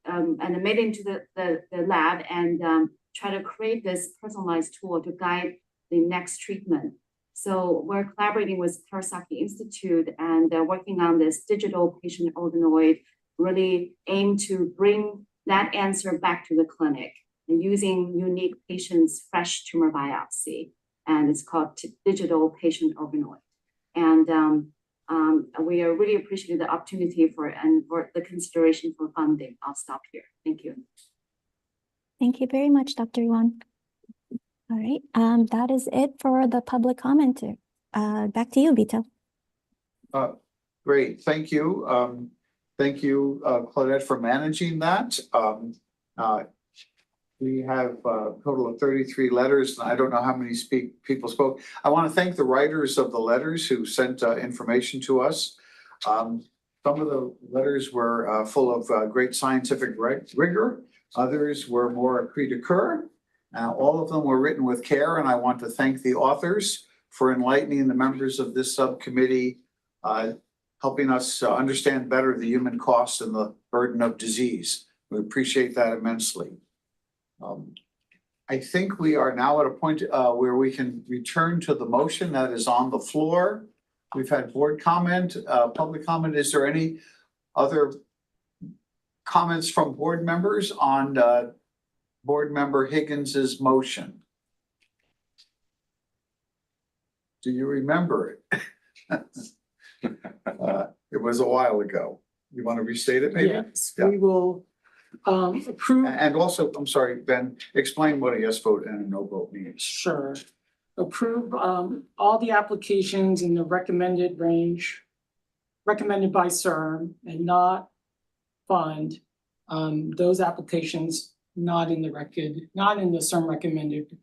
animate into the lab and try to create this personalized tool to guide the next treatment. So we're collaborating with Kawasaki Institute and working on this digital patient organoid, really aim to bring that answer back to the clinic and using unique patients' fresh tumor biopsy. And it's called digital patient organoid. And we are really appreciative of the opportunity for the consideration for funding. I'll stop here. Thank you. Thank you very much, Dr. Yuan. All right, that is it for the public commenter. Back to you, Vito. Great, thank you. Thank you, Claudette, for managing that. We have a total of 33 letters, and I don't know how many people spoke. I want to thank the writers of the letters who sent information to us. Some of the letters were full of great scientific rigor. Others were more cri de coeur. All of them were written with care, and I want to thank the authors for enlightening the members of this subcommittee, helping us understand better the human cost and the burden of disease. We appreciate that immensely. I think we are now at a point where we can return to the motion that is on the floor. We've had board comment, public comment. Is there any other comments from board members on Board Member Higgins's motion? Do you remember it? It was a while ago. You want to restate it, maybe? Yes, we will approve. And also, I'm sorry, Ben, explain what a yes vote and a no vote means. Sure. Approve all the applications in the recommended range, recommended by CERM, and not fund those applications not in the record, not in the CERM recommended,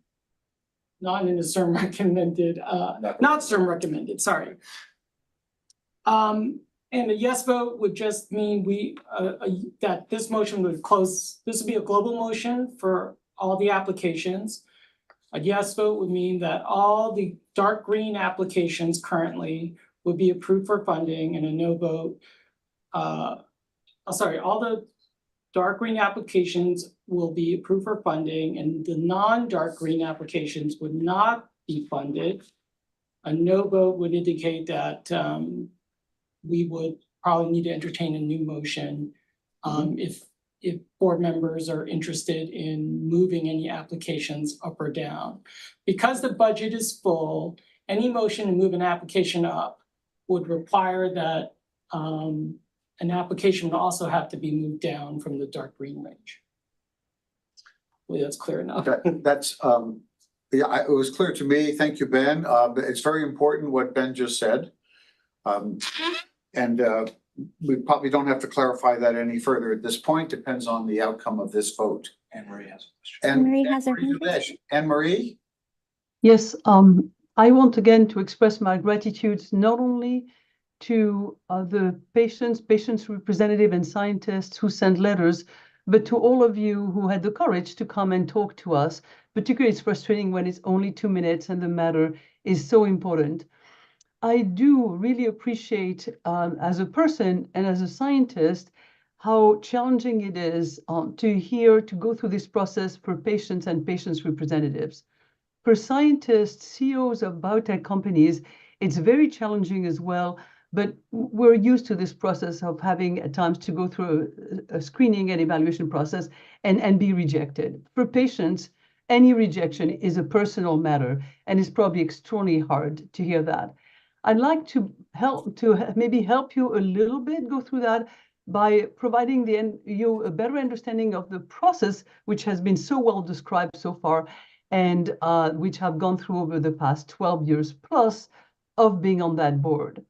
not in the CERM recommended, not CERM recommended, sorry. And a yes vote would just mean that this motion would close, this would be a global motion for all the applications. A yes vote would mean that all the dark green applications currently would be approved for funding, and a no vote, all the dark green applications will be approved for funding, and the non-dark green applications would not be funded. A no vote would indicate that we would probably need to entertain a new motion if board members are interested in moving any applications up or down. Because the budget is full, any motion to move an application up would require that an application would also have to be moved down from the dark green range. Hopefully that's clear enough. That's yeah, it was clear to me. Thank you, Ben. It's very important what Ben just said. We probably don't have to clarify that any further at this point. Depends on the outcome of this vote. Anne-Marie has a question. Anne-Marie has her hand. Anne-Marie? Yes, I want again to express my gratitude not only to the patients representative and scientists who sent letters, but to all of you who had the courage to come and talk to us. Particularly, it's frustrating when it's only 2 minutes and the matter is so important. I do really appreciate, as a person and as a scientist, how challenging it is to go through this process for patients and patients' representatives. For scientists, CEOs of biotech companies, it's very challenging as well, but we're used to this process of having at times to go through a screening and evaluation process and be rejected. For patients, any rejection is a personal matter, and it's probably extremely hard to hear that. I'd like to maybe help you a little bit go through that by providing you a better understanding of the process, which has been so well described so far, and which have gone through over the past 12 years plus of being on that board.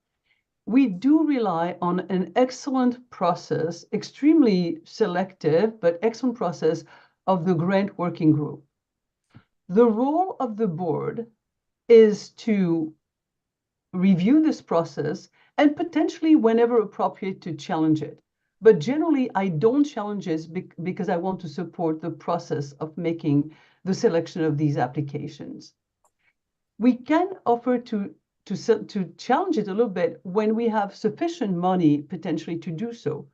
We do rely on an excellent process, extremely selective, but excellent process of the grant working group. The role of the board is to review this process and potentially, whenever appropriate, to challenge it. But generally, I don't challenge it because I want to support the process of making the selection of these applications. We can offer to challenge it a little bit when we have sufficient money potentially to do so.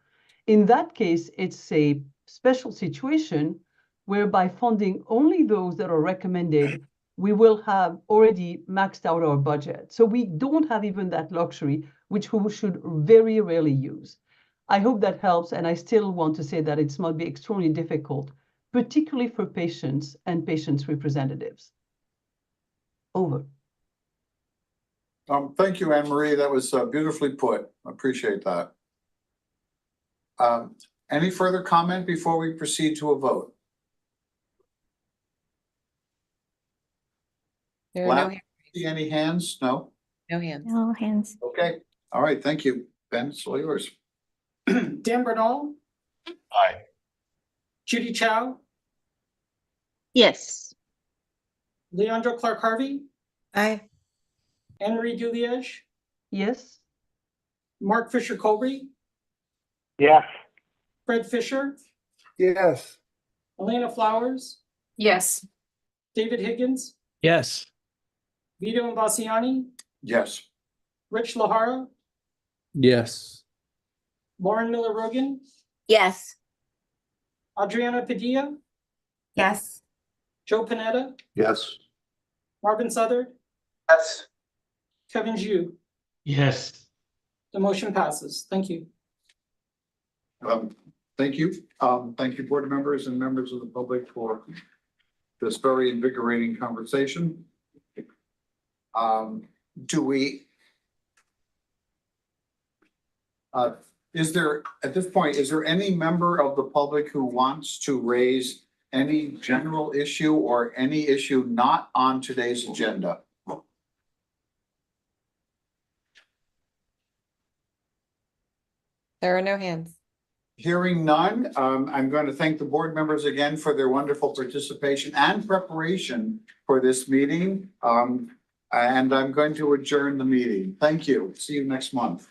In that case, it's a special situation whereby funding only those that are recommended, we will have already maxed out our budget. So we don't have even that luxury, which we should very rarely use. I hope that helps, and I still want to say that it might be extremely difficult, particularly for patients and patients' representatives. Over. Thank you, Anne Marie. That was beautifully put. I appreciate that. Any further comment before we proceed to a vote? There are no hands. See any hands? No? No hands. No hands. Okay. All right. Thank you. Ben, it's all yours. Dan Bernal, Aye. Judy Chow, Yes. Leandro Clark Harvey, Aye. Anne Marie Duliege, Yes. Mark Fisher Colby, Yes. Fred Fisher, Yes. Elena Flowers, Yes. David Higgins, Yes. Vito Imbasiani, Yes. Rich Lahara, Yes. Lauren Miller Rogan, Yes. Adriana Padilla, Yes. Joe Panetta, Yes. Marvin Southard, Yes. Kevin Zhu. Yes. The motion passes. Thank you. Thank you. Thank you, board members and members of the public, for this very invigorating conversation. Is there, at this point, is there any member of the public who wants to raise any general issue or any issue not on today's agenda? There are no hands. Hearing none, I'm going to thank the board members again for their wonderful participation and preparation for this meeting. And I'm going to adjourn the meeting. Thank you. See you next month.